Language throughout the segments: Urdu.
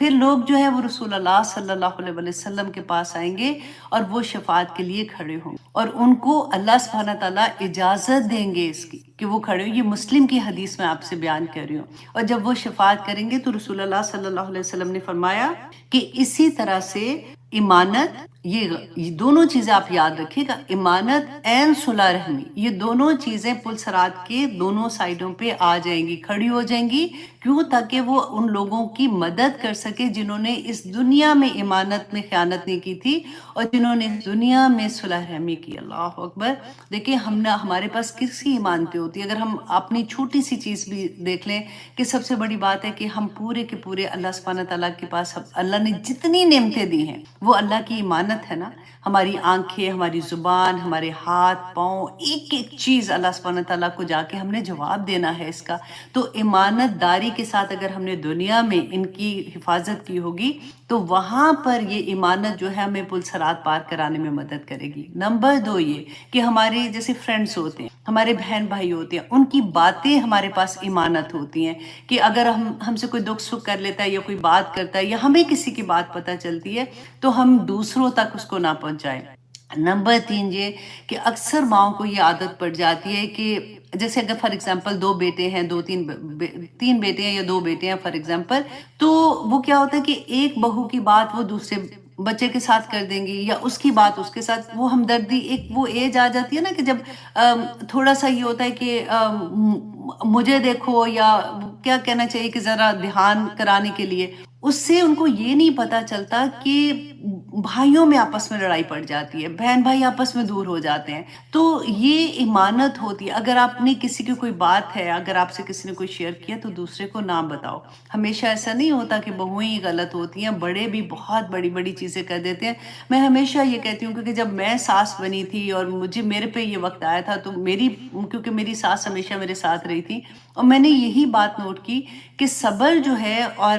پھر لوگ جو ہے وہ رسول اللہ صلی اللہ علیہ وسلم کے پاس آئیں گے اور وہ شفاعت کے لیے کھڑے ہوں گے، اور ان کو اللہ سبحانہ تعالیٰ اجازت دیں گے اس کی کہ وہ کھڑے ہوں۔ یہ مسلم کی حدیث میں آپ سے بیان کر رہی ہوں۔ اور جب وہ شفاعت کریں گے تو رسول اللہ صلی اللہ علیہ وسلم نے فرمایا کہ اسی طرح سے ایمانت، یہ دونوں چیزیں آپ یاد رکھیے گا، ایمانت این صلح رحمی، یہ دونوں چیزیں پل صراط کے دونوں سائڈوں پہ آ جائیں گی، کھڑی ہو جائیں گی۔ کیوں؟ تاکہ وہ ان لوگوں کی مدد کر سکے جنہوں نے اس دنیا میں ایمانت میں خیانت نہیں کی تھی اور جنہوں نے اس دنیا میں صلح رحمی کی۔ اللہ اکبر! دیکھیں ہمارے پاس کس کی ایمانتیں ہوتی ہیں؟ اگر ہم اپنی چھوٹی سی چیز بھی دیکھ لیں کہ سب سے بڑی بات ہے کہ ہم پورے کے پورے اللہ سبحانہ تعالیٰ کے پاس، اللہ نے جتنی نعمتیں دی ہیں وہ اللہ کی ایمانت ہے نا۔ ہماری آنکھیں، ہماری زبان، ہمارے ہاتھ پاؤں، ایک ایک چیز اللہ سبحانہ تعالیٰ کو جا کے ہم نے جواب دینا ہے اس کا۔ تو ایمانت داری کے ساتھ اگر ہم نے دنیا میں ان کی حفاظت کی ہوگی تو وہاں پر یہ ایمانت جو ہے ہمیں پل صراط پار کرانے میں مدد کرے گی۔ نمبر 2 یہ کہ ہمارے جیسے فرینڈز ہوتے ہیں، ہمارے بہن بھائی ہوتے ہیں، ان کی باتیں ہمارے پاس ایمانت ہوتی ہیں کہ اگر ہم سے کوئی دکھ سکھ کر لیتا ہے یا کوئی بات کرتا ہے یا ہمیں کسی کی بات پتہ چلتی ہے تو ہم دوسروں تک اس کو نہ پہنچائیں۔ نمبر 3 یہ کہ اکثر ماؤں کو یہ عادت پڑ جاتی ہے کہ جیسے اگر فار ایگزامپل 2 بیٹے ہیں، 3 بیٹے ہیں یا 2 بیٹے ہیں فار ایگزامپل، تو وہ کیا ہوتا ہے کہ ایک بہو کی بات وہ دوسرے بچے کے ساتھ کر دیں گی یا اس کی بات اس کے ساتھ، وہ ہمدردی ایک وہ ایج آ جاتی ہے نا کہ جب تھوڑا سا یہ ہوتا ہے کہ مجھے دیکھو یا کیا کہنا چاہیے کہ ذرا دھیان کرانے کے لیے، اس سے ان کو یہ نہیں پتا چلتا کہ بھائیوں میں آپس میں لڑائی پڑ جاتی ہے، بہن بھائی آپس میں دور ہو جاتے ہیں۔ تو یہ ایمانت ہوتی ہے۔ اگر آپ نے کسی کی کوئی بات ہے، اگر آپ سے کسی نے کوئی شیئر کیا تو دوسرے کو نہ بتاؤ۔ ہمیشہ ایسا نہیں ہوتا کہ بہویں ہی غلط ہوتی ہیں، بڑے بھی بہت بڑی بڑی چیزیں کر دیتے ہیں۔ میں ہمیشہ یہ کہتی ہوں کہ جب میں ساس بنی تھی اور میرے پہ یہ وقت آیا تھا تو کیونکہ میری ساس ہمیشہ میرے ساتھ رہی تھی، اور میں نے یہی بات نوٹ کی کہ صبر جو ہے اور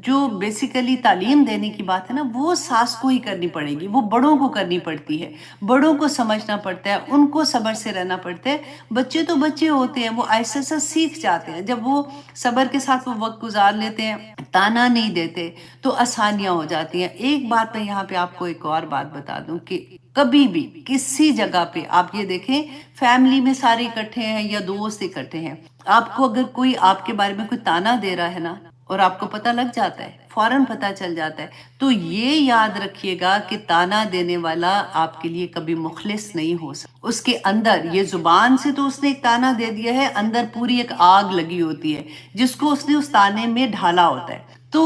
جو بیسیکلی تعلیم دینے کی بات ہے نا، وہ ساس کو ہی کرنی پڑے گی، وہ بڑوں کو کرنی پڑتی ہے، بڑوں کو سمجھنا پڑتا ہے، ان کو صبر سے رہنا پڑتا ہے۔ بچے تو بچے ہوتے ہیں، وہ ایسا ایسا سیکھ جاتے ہیں، جب وہ صبر کے ساتھ وہ وقت گزار لیتے ہیں، تانا نہیں دیتے تو آسانیاں ہو جاتی ہیں۔ ایک بات میں یہاں پہ آپ کو ایک اور بات بتا دوں کہ کبھی بھی کسی جگہ پہ آپ یہ دیکھیں، فیملی میں سارے اکٹھے ہیں یا دوست اکٹھے ہیں، آپ کو اگر کوئی آپ کے بارے میں کوئی تانا دے رہا ہے نا اور آپ کو پتہ لگ جاتا ہے، فوراً پتہ چل جاتا ہے، تو یہ یاد رکھیے گا کہ تانا دینے والا آپ کے لیے کبھی مخلص نہیں ہو سکتا۔ اس کے اندر یہ زبان سے تو اس نے ایک تانا دے دیا ہے، اندر پوری ایک آگ لگی ہوتی ہے جس کو اس نے اس تانے میں ڈھالا ہوتا ہے۔ تو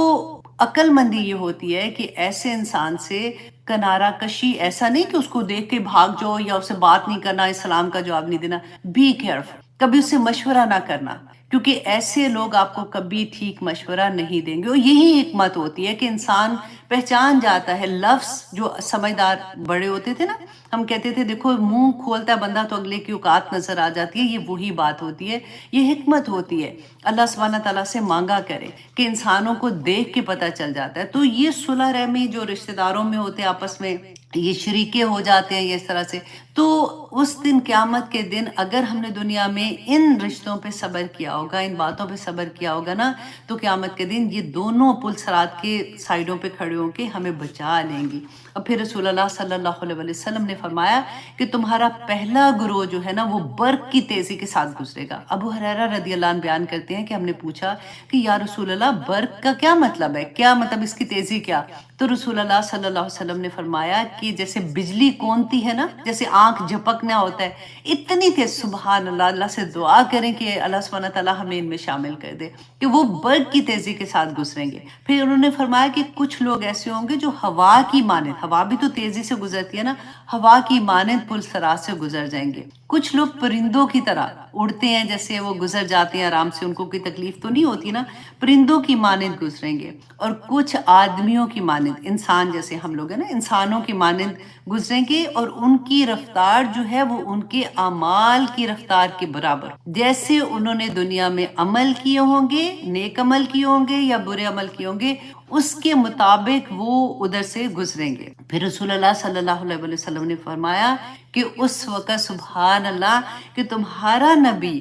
عقل مندی یہ ہوتی ہے کہ ایسے انسان سے کنارہ کشی، ایسا نہیں کہ اس کو دیکھ کے بھاگ جاؤ یا اسے بات نہیں کرنا، اسلام کا جواب نہیں دینا، بی کیئرفل، کبھی اس سے مشورہ نہ کرنا، کیونکہ ایسے لوگ آپ کو کبھی ٹھیک مشورہ نہیں دیں گے۔ اور یہی حکمت ہوتی ہے کہ انسان پہچان جاتا ہے لفظ، جو سمجھدار بڑے ہوتے تھے نا، ہم کہتے تھے دیکھو منہ کھولتا ہے بندہ تو اگلے کی اوقات نظر آ جاتی ہے، یہ وہی بات ہوتی ہے، یہ حکمت ہوتی ہے۔ اللہ سبحانہ تعالیٰ سے مانگا کرے کہ انسانوں کو دیکھ کے پتہ چل جاتا ہے۔ تو یہ صلح رحمی جو رشتہ داروں میں ہوتے ہیں، آپس میں یہ شریکے ہو جاتے ہیں، یہ اس طرح سے، تو اس دن قیامت کے دن اگر ہم نے دنیا میں ان رشتوں پہ صبر کیا ہوگا، ان باتوں پہ صبر کیا ہوگا نا، تو قیامت کے دن یہ دونوں پل صراط کے سائیڈوں پہ کھڑے ہو کے ہمیں بچا لیں گی۔ اور پھر رسول اللہ صلی اللہ علیہ وسلم نے فرمایا کہ تمہارا پہلا گروہ جو ہے نا وہ برق کی تیزی کے ساتھ گزرے گا۔ ابو ہریرہ رضی اللہ عنہ بیان کرتے ہیں کہ ہم نے پوچھا کہ یا رسول اللہ برق کا کیا مطلب ہے، کیا مطلب اس کی تیزی کیا؟ تو رسول اللہ صلی اللہ علیہ وسلم نے فرمایا کہ جیسے بجلی کونتی ہے نا، جیسے آنکھ جھپکنا ہوتا ہے، اتنی تیز، سبحان اللہ، اللہ سے دعا کریں کہ اللہ سبحانہ تعالیٰ ہمیں ان میں شامل کر دے کہ وہ برق کی تیزی کے ساتھ گزریں گے۔ پھر انہوں نے فرمایا کہ کچھ لوگ ایسے ہوں گے جو ہوا کی مانند، ہوا بھی تو تیزی سے گزرتی ہے نا، ہوا کی مانند پل صراط سے گزر جائیں گے۔ کچھ لوگ پرندوں کی طرح اڑتے ہیں، جیسے وہ گزر جاتے ہیں آرام سے، ان کو کوئی تکلیف تو نہیں ہوتی نا، پرندوں کی مانند گزریں گے۔ اور کچھ آدمیوں کی مانند، انسان جیسے ہم لوگ ہیں نا، انسانوں کی مانند گزریں گے، اور ان کی رفتار جو ہے وہ ان کے اعمال کی رفتار کے برابر، جیسے انہوں نے دنیا میں عمل کیے ہوں گے، نیک عمل کیے ہوں گے یا برے عمل کیے ہوں گے، اس کے مطابق وہ ادھر سے گزریں گے۔ پھر رسول اللہ صلی اللہ علیہ وسلم نے فرمایا کہ اس وقت سبحان اللہ کہ تمہارا نبی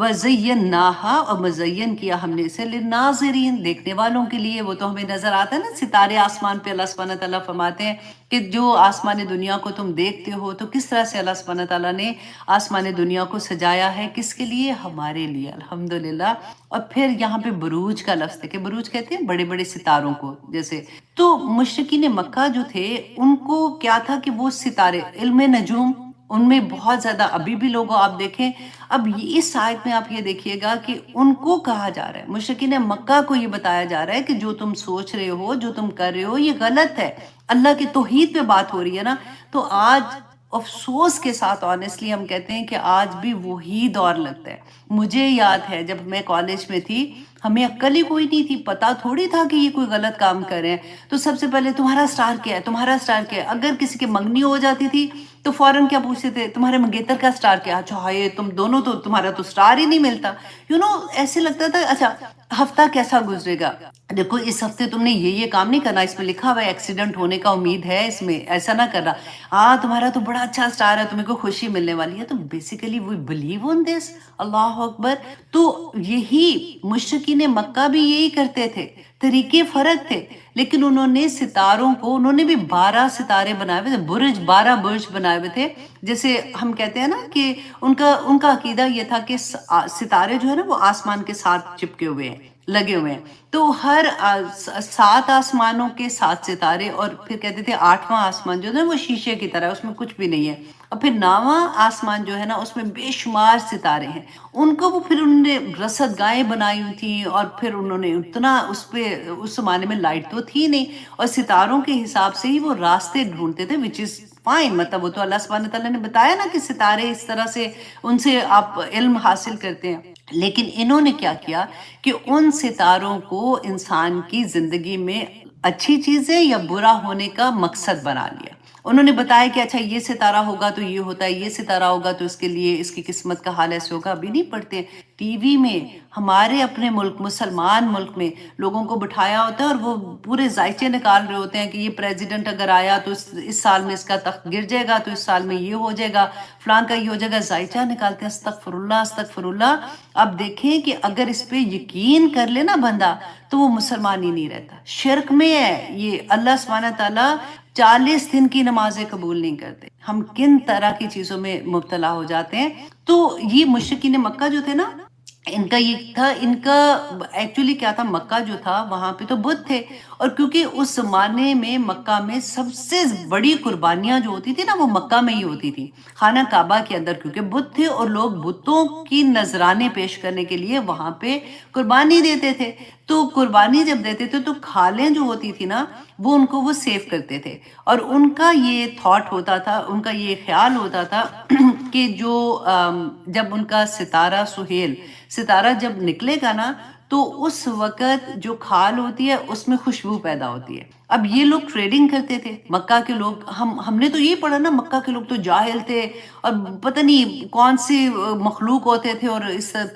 وزیناہا، اور مزین کیا ہم نے اسے للناظرین، دیکھنے والوں کے لیے. وہ تو ہمیں نظر آتا ہے نا ستارے آسمان پہ. اللہ سبحانہ تعالیٰ فرماتے ہیں کہ جو آسمان دنیا کو تم دیکھتے ہو تو کس طرح سے اللہ سبحانہ تعالیٰ نے آسمان دنیا کو سجایا ہے، کس کے لیے؟ ہمارے لیے. الحمدللہ. اور پھر یہاں پہ بروج کا لفظ ہے کہ بروج کہتے ہیں بڑے بڑے ستاروں کو. جیسے تو مشرکین مکہ جو تھے ان کو کیا تھا کہ وہ ستارے، علم نجوم ان میں بہت زیادہ. ابھی بھی لوگوں آپ دیکھیں، اب اس آیت میں آپ یہ دیکھیے گا کہ ان کو کہا جا رہا ہے، مشرکین مکہ کو یہ بتایا جا رہا ہے کہ جو تم سوچ رہے ہو، جو تم کر رہے ہو، یہ غلط ہے. اللہ کی توحید پہ بات ہو رہی ہے نا. تو آج افسوس کے ساتھ آنیسٹلی ہم کہتے ہیں کہ آج بھی وہی دور لگتا ہے. مجھے یاد ہے جب میں کالج میں تھی، ہمیں عقل ہی کوئی نہیں تھی، پتہ تھوڑی تھا کہ یہ کوئی غلط کام کر رہے ہیں. تو سب سے پہلے تمہارا سٹار کیا ہے، تمہارا سٹار کیا ہے. اگر کسی کے منگنی ہو جاتی تھی تو فوراً کیا پوچھتے تھے، تمہارے منگیتر کا سٹار کیا. اچھا ہائے تم دونوں تو، تمہارا تو سٹار ہی نہیں ملتا. ایسے لگتا تھا اچھا ہفتہ کیسا گزرے گا، دیکھو اس ہفتے تم نے یہ کام نہیں کرنا، اس میں لکھا ہوا ہے ایکسیڈنٹ ہونے کا امید ہے، اس میں ایسا نہ کرنا. ہاں تمہارا تو بڑا اچھا سٹار ہے، تمہیں کو خوشی ملنے والی ہے. تو بیسیکلی وی بلیو آن دس. اللہ اکبر. تو یہی مشرکین مکہ بھی یہی کرتے تھے، طریقے فرق تھے، لیکن انہوں نے ستاروں کو، انہوں نے بھی 12 ستارے بنائے ہوئے تھے، برج 12 برج بنائے ہوئے تھے. جیسے ہم کہتے ہیں نا کہ ان کا عقیدہ یہ تھا کہ ستارے جو ہے نا وہ آسمان کے ساتھ چپکے ہوئے ہیں، لگے ہوئے ہیں. تو ہر 7 آسمانوں کے 7 ستارے، اور پھر کہتے تھے 8واں آسمان جو ہے وہ شیشے کی طرح، اس میں کچھ بھی نہیں ہے. اور پھر 9واں آسمان جو ہے نا اس میں بے شمار ستارے ہیں. ان کو وہ پھر انہوں نے رصد گاہیں بنائی ہوئی تھیں، اور پھر انہوں نے اتنا اس پہ، اس زمانے میں لائٹ تو تھی نہیں، اور ستاروں کے حساب سے ہی وہ راستے ڈھونڈتے تھے، وچ از فائن. مطلب وہ تو اللہ سبحانہ تعالیٰ نے بتایا نا کہ ستارے اس طرح سے ان سے آپ علم حاصل کرتے ہیں. لیکن انہوں نے کیا کیا کہ ان ستاروں کو انسان کی زندگی میں اچھی چیزیں یا برا ہونے کا مقصد بنا لیا. انہوں نے بتایا کہ اچھا یہ ستارہ ہوگا تو یہ ہوتا ہے، یہ ستارہ ہوگا تو اس کے لیے اس کی قسمت کا حال ایسے ہوگا. ابھی نہیں پڑھتے ٹی وی میں، ہمارے اپنے ملک، مسلمان ملک میں لوگوں کو بٹھایا ہوتا ہے اور وہ پورے ذائچے نکال رہے ہوتے ہیں کہ یہ پریزیڈنٹ اگر آیا تو اس سال میں اس کا تخت گر جائے گا، تو اس سال میں یہ ہو جائے گا، فلان کا یہ ہو جائے گا. ذائچہ نکالتے ہیں. استغفر اللہ استغفر اللہ. اب دیکھیں کہ اگر اس پہ یقین کر لے نا بندہ تو وہ مسلمان ہی نہیں رہتا، شرک میں ہے. یہ اللہ سبحانہ تعالیٰ 40 دن کی نمازیں قبول نہیں کرتے. ہم کن طرح کی چیزوں میں مبتلا ہو جاتے ہیں. تو یہ مشرکین مکہ جو تھے نا، ان کا یہ تھا، ان کا ایکچولی کیا تھا، مکہ جو تھا وہاں پہ تو بت تھے. اور کیونکہ اس زمانے میں مکہ میں سب سے بڑی قربانیاں جو ہوتی تھی نا وہ مکہ میں ہی ہوتی تھی، خانہ کعبہ کے اندر، کیونکہ بت تھے اور لوگ بتوں کی نذرانے پیش کرنے کے لیے وہاں پہ قربانی دیتے تھے. تو قربانی جب دیتے تھے تو کھالیں جو ہوتی تھی نا وہ ان کو وہ سیو کرتے تھے. اور ان کا یہ تھاٹ ہوتا تھا، ان کا یہ خیال ہوتا تھا کہ جو جب ان کا ستارہ سہیل ستارہ جب نکلے گا نا تو اس وقت جو کھال ہوتی ہے اس میں خوشبو پیدا ہوتی ہے. اب یہ لوگ ٹریڈنگ کرتے تھے مکہ کے لوگ. ہم نے تو یہ پڑھا نا مکہ کے لوگ تو جاہل تھے اور پتہ نہیں کون سی مخلوق ہوتے تھے، اور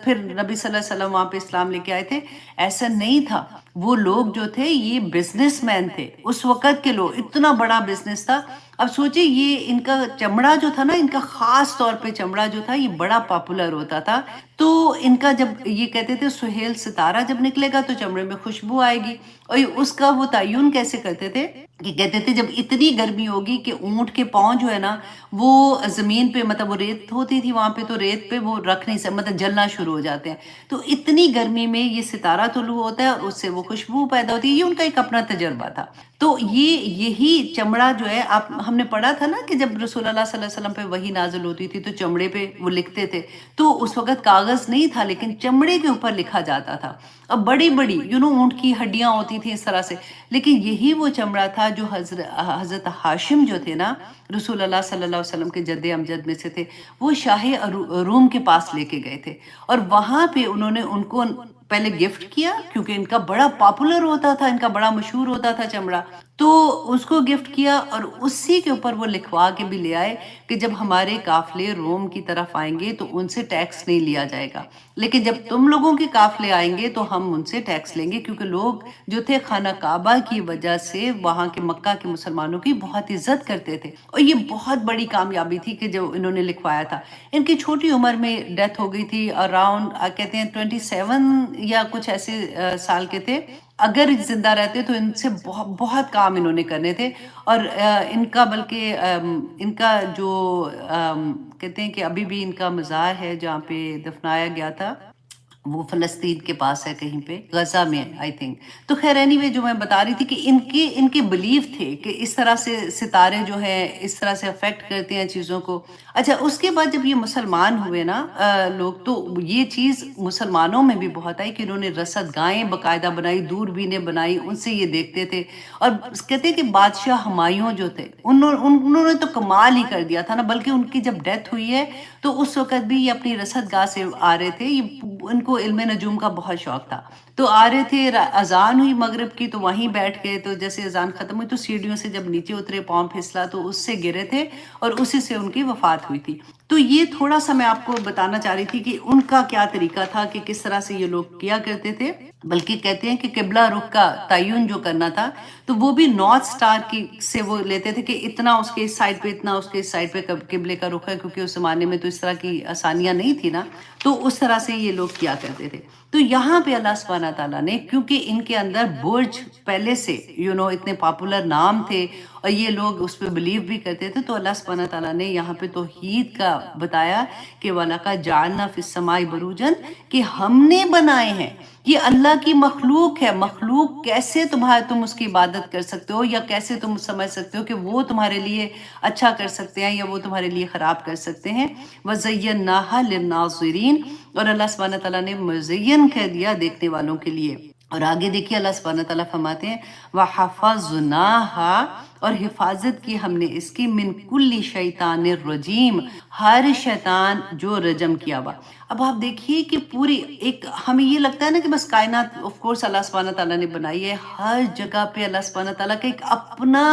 پھر نبی صلی اللہ علیہ وسلم وہاں پہ اسلام لے کے آئے تھے. ایسا نہیں تھا. وہ لوگ جو تھے یہ بزنس مین تھے اس وقت کے لوگ، اتنا بڑا بزنس تھا. اب سوچیں یہ ان کا چمڑا جو تھا نا، ان کا خاص طور پہ چمڑا جو تھا یہ بڑا پاپولر ہوتا تھا. تو ان کا جب یہ کہتے تھے سہیل ستارہ جب نکلے گا تو چمڑے میں خوشبو آئے گی. اور اس کا وہ تعین کیسے کرتے تھے کہ کہتے تھے جب اتنی گرمی ہوگی کہ اونٹ کے پاؤں جو ہے نا وہ زمین پہ، مطلب وہ ریت ہوتی تھی وہاں پہ، تو ریت پہ وہ رکھ نہیں سکتے، مطلب جلنا شروع ہو جاتے ہیں. تو اتنی گرمی میں یہ ستارہ طلوع ہوتا ہے اور اس سے وہ خوشبو پیدا ہوتی ہے. یہ ان کا ایک اپنا تجربہ تھا. تو یہی چمڑا جو ہے، ہم نے پڑھا تھا نا کہ جب رسول اللہ صلی اللہ علیہ وسلم پہ وحی نازل ہوتی تھی تو چمڑے پہ وہ لکھتے تھے. تو اس وقت کاغذ نہیں تھا لیکن چمڑے کے اوپر لکھا جاتا تھا. اب بڑی بڑی اونٹ کی ہڈیاں ہوتی تھیں اس طرح سے، لیکن یہی وہ چمڑا تھا جو حضرت ہاشم جو تھے نا، رسول اللہ صلی اللہ علیہ وسلم کے جد امجد میں سے تھے، وہ شاہ روم کے پاس لے کے گئے تھے. اور وہاں پہ انہوں نے ان کو پہلے گفٹ کیا کیونکہ ان کا بڑا پاپولر ہوتا تھا، ان کا بڑا مشہور ہوتا تھا چمڑا، تو اس کو گفٹ کیا اور اسی کے اوپر وہ لکھوا کے بھی لے آئے کہ جب ہمارے قافلے روم کی طرف آئیں گے تو ان سے ٹیکس نہیں لیا جائے گا، لیکن جب تم لوگوں کے قافلے آئیں گے تو ہم ان سے ٹیکس لیں گے، کیونکہ لوگ جو تھے خانہ کعبہ کی وجہ سے وہاں کے مکہ کے مسلمانوں کی بہت عزت کرتے تھے، اور یہ بہت بڑی کامیابی تھی کہ جو انہوں نے لکھوایا تھا۔ ان کی چھوٹی عمر میں ڈیتھ ہو گئی تھی، اراؤنڈ کہتے ہیں 27 یا کچھ ایسے سال کے تھے۔ اگر زندہ رہتے تو ان سے بہت بہت کام انہوں نے کرنے تھے، اور ان کا بلکہ ان کا جو کہتے ہیں کہ ابھی بھی ان کا مزار ہے جہاں پہ دفنایا گیا تھا، وہ فلسطین کے پاس ہے کہیں پہ، غزہ میں آئی تھنک۔ تو خیر اینی وے جو میں بتا رہی تھی کہ ان کے بلیف تھے کہ اس طرح سے ستارے جو ہیں اس طرح سے افیکٹ کرتے ہیں چیزوں کو۔ اچھا اس کے بعد جب یہ مسلمان ہوئے نا لوگ، تو یہ چیز مسلمانوں میں بھی بہت آئی کہ انہوں نے رصد گاہیں باقاعدہ بنائی، دوربینیں بنائی، ان سے یہ دیکھتے تھے۔ اور کہتے ہیں کہ بادشاہ ہمایوں جو تھے انہوں نے تو کمال ہی کر دیا تھا نا، بلکہ ان کی جب ڈیتھ ہوئی ہے تو اس وقت بھی یہ اپنی رصد گاہ سے آ رہے تھے، ان کو علم نجوم کا بہت شوق تھا، تو آ رہے تھے، اذان ہوئی مغرب کی تو وہیں بیٹھ گئے، تو جیسے اذان ختم ہوئی تو سیڑھیوں سے جب نیچے اترے پاؤں پھسلا تو اس سے گرے تھے اور اسی سے ان کی وفات ہوئی تھی۔ تو یہ تھوڑا سا میں آپ کو بتانا چاہ رہی تھی کہ ان کا کیا طریقہ تھا کہ کس طرح سے یہ لوگ کیا کرتے تھے۔ بلکہ کہتے ہیں کہ قبلہ رخ کا تعین جو کرنا تھا تو وہ بھی نارتھ سٹار کی سے وہ لیتے تھے کہ اتنا اس کے اس سائڈ پہ، اتنا اس کے اس سائڈ پہ قبلے کا رخ ہے، کیونکہ اس زمانے میں تو اس طرح کی آسانیاں نہیں تھی نا، تو اس طرح سے یہ لوگ کیا کرتے تھے۔ تو یہاں پہ اللہ سبحانہ تعالیٰ نے، کیونکہ ان کے اندر برج پہلے سے اتنے پاپولر نام تھے اور یہ لوگ اس پہ بلیو بھی کرتے تھے، تو اللہ سبحانہ تعالیٰ نے یہاں پہ توحید کا بتایا کہ وَلَقَدْ جَعَلْنَا فِي السَّمَاءِ بُرُوجًا، کہ ہم نے بنائے ہیں، یہ اللہ کی مخلوق ہے۔ مخلوق کیسے تم اس کی عبادت کر سکتے ہو، یا کیسے تم سمجھ سکتے ہو کہ وہ تمہارے لیے اچھا کر سکتے ہیں یا وہ تمہارے لیے خراب کر سکتے ہیں۔ وَزَيَّنَّاهَا لِلنَّاظِرِينَ، اور اللہ سبحانہ تعالیٰ نے مزین کر دیا دیکھنے والوں کے لیے۔ اور آگے دیکھیے اللہ سبحانہ تعالیٰ فرماتے ہیں وَحَفَظْنَاهَا، اور حفاظت کی ہم نے اس کی، من کل شیطان الرجیم، ہر شیطان جو رجم کیا ہوا۔ اب آپ دیکھیے کہ پوری ایک، ہمیں یہ لگتا ہے نا کہ بس کائنات آف کورس اللہ سبحانہ تعالیٰ نے بنائی ہے، ہر جگہ پہ اللہ سبحانہ تعالیٰ کا ایک اپنا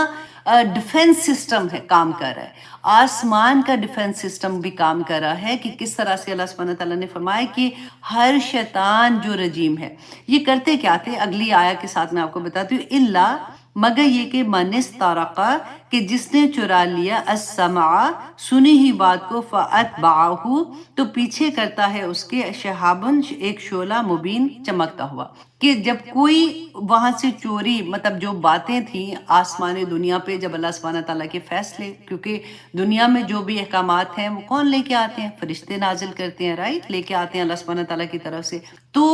ڈیفنس سسٹم ہے، کام کر رہا ہے۔ آسمان کا ڈیفنس سسٹم بھی کام کر رہا ہے کہ کس طرح سے اللہ سبحانہ تعالیٰ نے فرمایا کہ ہر شیطان جو رجیم ہے، یہ کرتے کیا تھے، اگلی آیا کے ساتھ میں آپ کو بتاتی ہوں، الا مگر یہ کہ من استرقا، کہ جس نے چرا لیا، السمع سنی ہی بات کو، فاتبعہ تو پیچھے کرتا ہے اس کے، شہابن ایک شعلہ، مبین چمکتا ہوا، کہ جب کوئی وہاں سے چوری، مطلب جو باتیں تھیں آسمان دنیا پہ، جب اللہ سبحانہ تعالیٰ کے فیصلے، کیونکہ دنیا میں جو بھی احکامات ہیں وہ کون لے کے آتے ہیں، فرشتے نازل کرتے ہیں، رائٹ، لے کے آتے ہیں اللہ سبحانہ تعالیٰ کی طرف سے۔ تو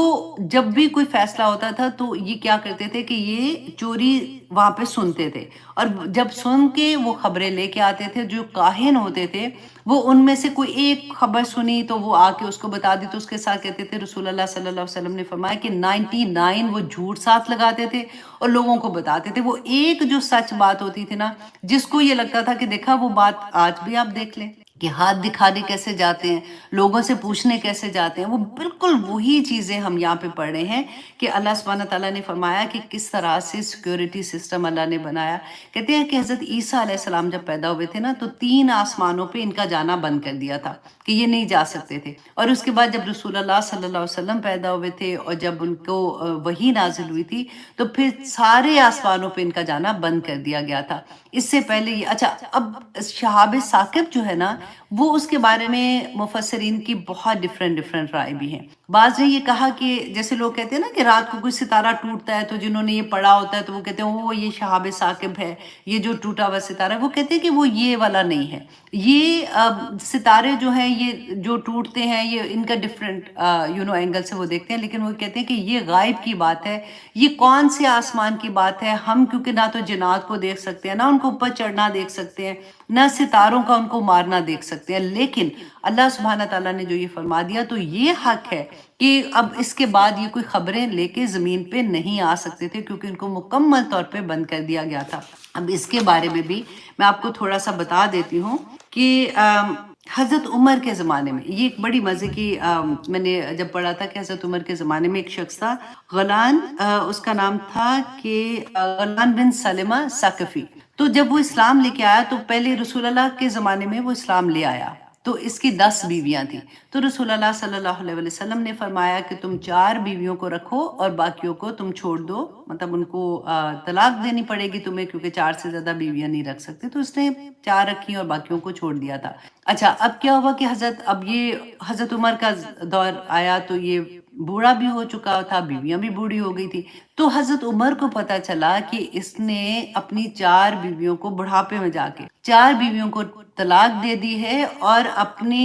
جب بھی کوئی فیصلہ ہوتا تھا تو یہ کیا کرتے تھے کہ یہ چوری وہاں پہ سنتے تھے، اور جب سن کے وہ خبریں لے کے آتے تھے، جو کاہن ہوتے تھے وہ ان میں سے کوئی ایک خبر سنی تو وہ آ کے اس کو بتا دی، تو اس کے ساتھ کہتے تھے، رسول اللہ صلی اللہ علیہ وسلم نے فرمایا کہ 99 وہ جھوٹ ساتھ لگاتے تھے اور لوگوں کو بتاتے تھے، وہ ایک جو سچ بات ہوتی تھی نا، جس کو یہ لگتا تھا کہ دیکھا وہ بات آج بھی آپ دیکھ لیں کہ ہاتھ دکھانے کیسے جاتے ہیں، لوگوں سے پوچھنے کیسے جاتے ہیں، وہ بالکل وہی چیزیں ہم یہاں پہ پڑھ رہے ہیں کہ اللہ سبحانہ تعالیٰ نے فرمایا کہ کس طرح سے سیکیورٹی سسٹم اللہ نے بنایا۔ کہتے ہیں کہ حضرت عیسیٰ علیہ السلام جب پیدا ہوئے تھے نا تو 3 آسمانوں پہ ان کا جانا بند کر دیا تھا کہ یہ نہیں جا سکتے تھے، اور اس کے بعد جب رسول اللہ صلی اللہ علیہ وسلم پیدا ہوئے تھے اور جب ان کو وحی نازل ہوئی تھی تو پھر سارے آسمانوں پہ ان کا جانا بند کر دیا گیا تھا۔ اس سے پہلے یہ، اچھا اب شہاب ثاقب جو ہے نا، وہ اس کے بارے میں مفسرین کی بہت ڈیفرنٹ رائے بھی ہیں۔ بعض نے یہ کہا کہ جیسے لوگ کہتے ہیں نا کہ رات کو کوئی ستارہ ٹوٹتا ہے تو جنہوں نے یہ پڑھا ہوتا ہے تو وہ کہتے ہیں وہ یہ شہاب ثاقب ہے، یہ جو ٹوٹا ہوا ستارہ ہے، وہ کہتے ہیں کہ وہ یہ والا نہیں ہے، یہ ستارے جو ہیں یہ جو ٹوٹتے ہیں یہ ان کا ڈفرینٹ اینگل سے وہ دیکھتے ہیں، لیکن وہ کہتے ہیں کہ یہ غائب کی بات ہے، یہ کون سے آسمان کی بات ہے، ہم کیونکہ نہ تو جنات کو دیکھ سکتے ہیں، نہ ان کو اوپر چڑھنا دیکھ سکتے ہیں، نہ ستاروں کا ان کو مارنا دیکھ سکتے ہیں، لیکن اللہ سبحانہ تعالیٰ نے جو یہ فرما دیا تو یہ حق ہے کہ اب اس کے بعد یہ کوئی خبریں لے کے زمین پہ نہیں آ سکتے تھے، کیونکہ ان کو مکمل طور پہ بند کر دیا گیا تھا۔ اب اس کے بارے میں بھی میں آپ کو تھوڑا سا بتا دیتی ہوں کہ حضرت عمر کے زمانے میں یہ ایک بڑی مزے کی میں نے جب پڑھا تھا کہ حضرت عمر کے زمانے میں ایک شخص تھا، غلان، اس کا نام تھا کہ غلان بن سلمہ ثقفی. تو جب وہ اسلام لے کے آیا تو پہلے رسول اللہ کے زمانے میں وہ اسلام لے آیا، تو اس کی 10 بیویاں تھیں. تو رسول اللہ صلی اللہ علیہ وسلم نے فرمایا کہ تم 4 بیویوں کو رکھو اور باقیوں کو تم چھوڑ دو، مطلب ان کو طلاق دینی پڑے گی تمہیں، کیونکہ 4 سے زیادہ بیویاں نہیں رکھ سکتے. تو اس نے 4 رکھی اور باقیوں کو چھوڑ دیا تھا. اچھا، اب کیا ہوا کہ اب یہ حضرت عمر کا دور آیا تو یہ بوڑھا بھی ہو چکا تھا، بیویاں بھی بوڑھی ہو گئی تھی. تو حضرت عمر کو پتا چلا کہ اس نے اپنی 4 بیویوں کو بڑھاپے میں جا کے 4 بیویوں کو طلاق دے دی ہے، اور اپنے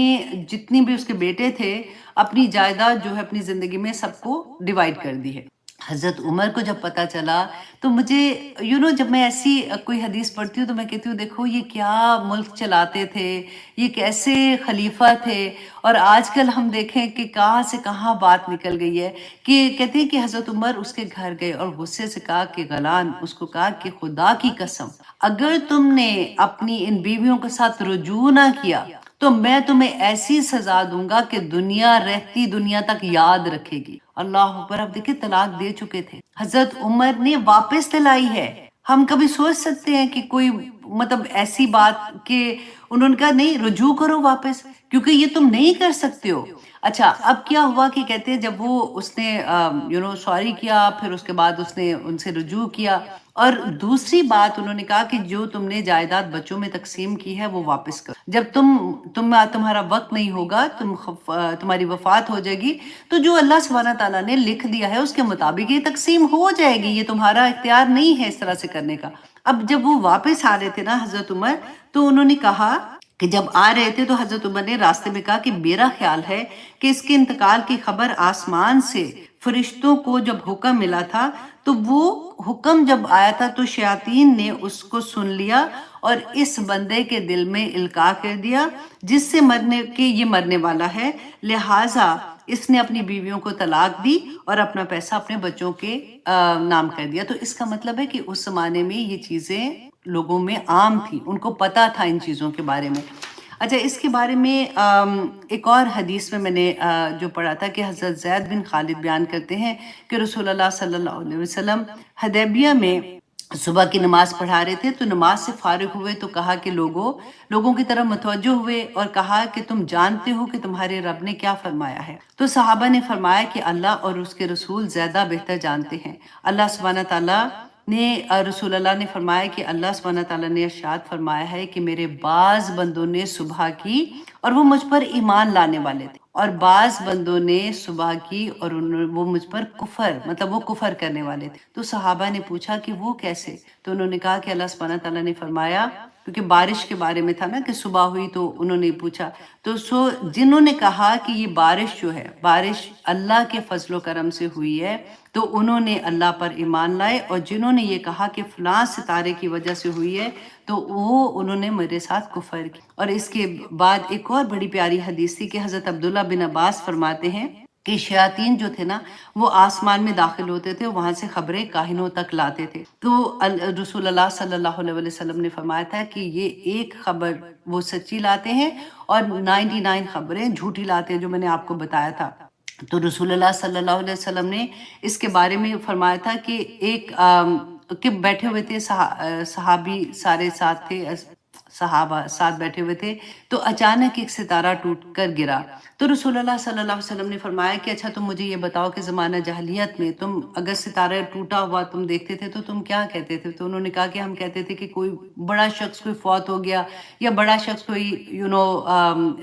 جتنی بھی اس کے بیٹے تھے اپنی جائیداد جو ہے اپنی زندگی میں سب کو ڈیوائیڈ کر دی ہے. حضرت عمر کو جب پتا چلا تو مجھے جب میں ایسی کوئی حدیث پڑھتی ہوں تو میں کہتی ہوں دیکھو یہ کیا ملک چلاتے تھے، یہ کیسے خلیفہ تھے. اور آج کل ہم دیکھیں کہ کہاں سے کہاں بات نکل گئی ہے، کہ کہتے ہیں کہ حضرت عمر اس کے گھر گئے اور غصے سے کہا کہ غلان، اس کو کہا کہ خدا کی قسم اگر تم نے اپنی ان بیویوں کے ساتھ رجوع نہ کیا تو میں تمہیں ایسی سزا دوں گا کہ دنیا رہتی دنیا تک یاد رکھے گی. اللہ اکبر. اب دیکھیں طلاق دے چکے تھے، حضرت عمر نے واپس دلائی ہے. ہم کبھی سوچ سکتے ہیں کہ کوئی مطلب ایسی بات کہ انہوں نے کہا نہیں، رجوع کرو واپس، کیونکہ یہ تم نہیں کر سکتے ہو. اچھا، اب کیا ہوا کہ کہتے ہیں جب اس نے سوری کیا، پھر اس کے بعد اس نے ان سے رجوع کیا. اور دوسری بات انہوں نے کہا کہ جو تم نے جائیداد بچوں میں تقسیم کی ہے وہ واپس کرو. جب تمہارا وقت نہیں ہوگا، تمہاری وفات ہو جائے گی، تو جو اللہ سبحانہ تعالیٰ نے لکھ دیا ہے اس کے مطابق یہ تقسیم ہو جائے گی، یہ تمہارا اختیار نہیں ہے اس طرح سے کرنے کا. اب جب وہ واپس آ رہے تھے نا حضرت عمر، تو انہوں نے کہا کہ جب آ رہے تھے تو حضرت عمر نے راستے میں کہا کہ میرا خیال ہے کہ اس کے انتقال کی خبر آسمان سے فرشتوں کو جب حکم ملا تھا تو وہ حکم جب آیا تھا تو شیاطین نے اس کو سن لیا اور اس بندے کے دل میں القاء کر دیا جس سے یہ مرنے والا ہے، لہٰذا اس نے اپنی بیویوں کو طلاق دی اور اپنا پیسہ اپنے بچوں کے نام کر دیا. تو اس کا مطلب ہے کہ اس زمانے میں یہ چیزیں لوگوں میں عام تھی، ان کو پتا تھا ان چیزوں کے بارے میں. اچھا، اس کے بارے میں ایک اور حدیث میں نے جو پڑھا تھا کہ حضرت زید بن خالد بیان کرتے ہیں کہ رسول اللہ صلی اللہ علیہ وسلم حدیبیہ میں صبح کی نماز پڑھا رہے تھے، تو نماز سے فارغ ہوئے تو کہا کہ لوگوں کی طرف متوجہ ہوئے اور کہا کہ تم جانتے ہو کہ تمہارے رب نے کیا فرمایا ہے؟ تو صحابہ نے فرمایا کہ اللہ اور اس کے رسول زیادہ بہتر جانتے ہیں. اللہ سبحانہ تعالیٰ نے رسول اللہ نے فرمایا کہ اللہ سبحانہ تعالیٰ نے ارشاد فرمایا ہے کہ میرے بعض بندوں نے صبح کی اور وہ مجھ پر ایمان لانے والے تھے، اور بعض بندوں نے صبح کی اور وہ مجھ پر وہ کفر کرنے والے تھے. تو صحابہ نے پوچھا کہ وہ کیسے؟ تو انہوں نے کہا کہ اللہ سبحانہ تعالیٰ نے فرمایا، کیونکہ بارش کے بارے میں تھا نا کہ صبح ہوئی تو انہوں نے پوچھا، تو جنہوں نے کہا کہ یہ بارش جو ہے بارش اللہ کے فضل و کرم سے ہوئی ہے تو انہوں نے اللہ پر ایمان لائے، اور جنہوں نے یہ کہا کہ فلاں ستارے کی وجہ سے ہوئی ہے تو انہوں نے میرے ساتھ کفر کی. اور اس کے بعد ایک اور بڑی پیاری حدیث تھی کہ حضرت عبداللہ بن عباس فرماتے ہیں کہ شیاطین جو تھے نا وہ آسمان میں داخل ہوتے تھے، وہاں سے خبریں کاہنوں تک لاتے تھے. تو رسول اللہ صلی اللہ علیہ وسلم نے فرمایا تھا کہ یہ ایک خبر وہ سچی لاتے ہیں اور 99 خبریں جھوٹی لاتے ہیں، جو میں نے آپ کو بتایا تھا. تو رسول اللہ صلی اللہ علیہ وسلم نے اس کے بارے میں فرمایا تھا کہ کہ بیٹھے ہوئے تھے صحابی، سارے ساتھ تھے، صحابہ ساتھ بیٹھے ہوئے تھے، تو اچانک ایک ستارہ ٹوٹ کر گرا. تو رسول اللہ صلی اللہ علیہ وسلم نے فرمایا کہ اچھا تم مجھے یہ بتاؤ کہ زمانہ جاہلیت میں تم اگر ستارہ ٹوٹا ہوا تم دیکھتے تھے تو تم کیا کہتے تھے؟ تو انہوں نے کہا کہ ہم کہتے تھے کہ کوئی بڑا شخص کوئی فوت ہو گیا، یا بڑا شخص کوئی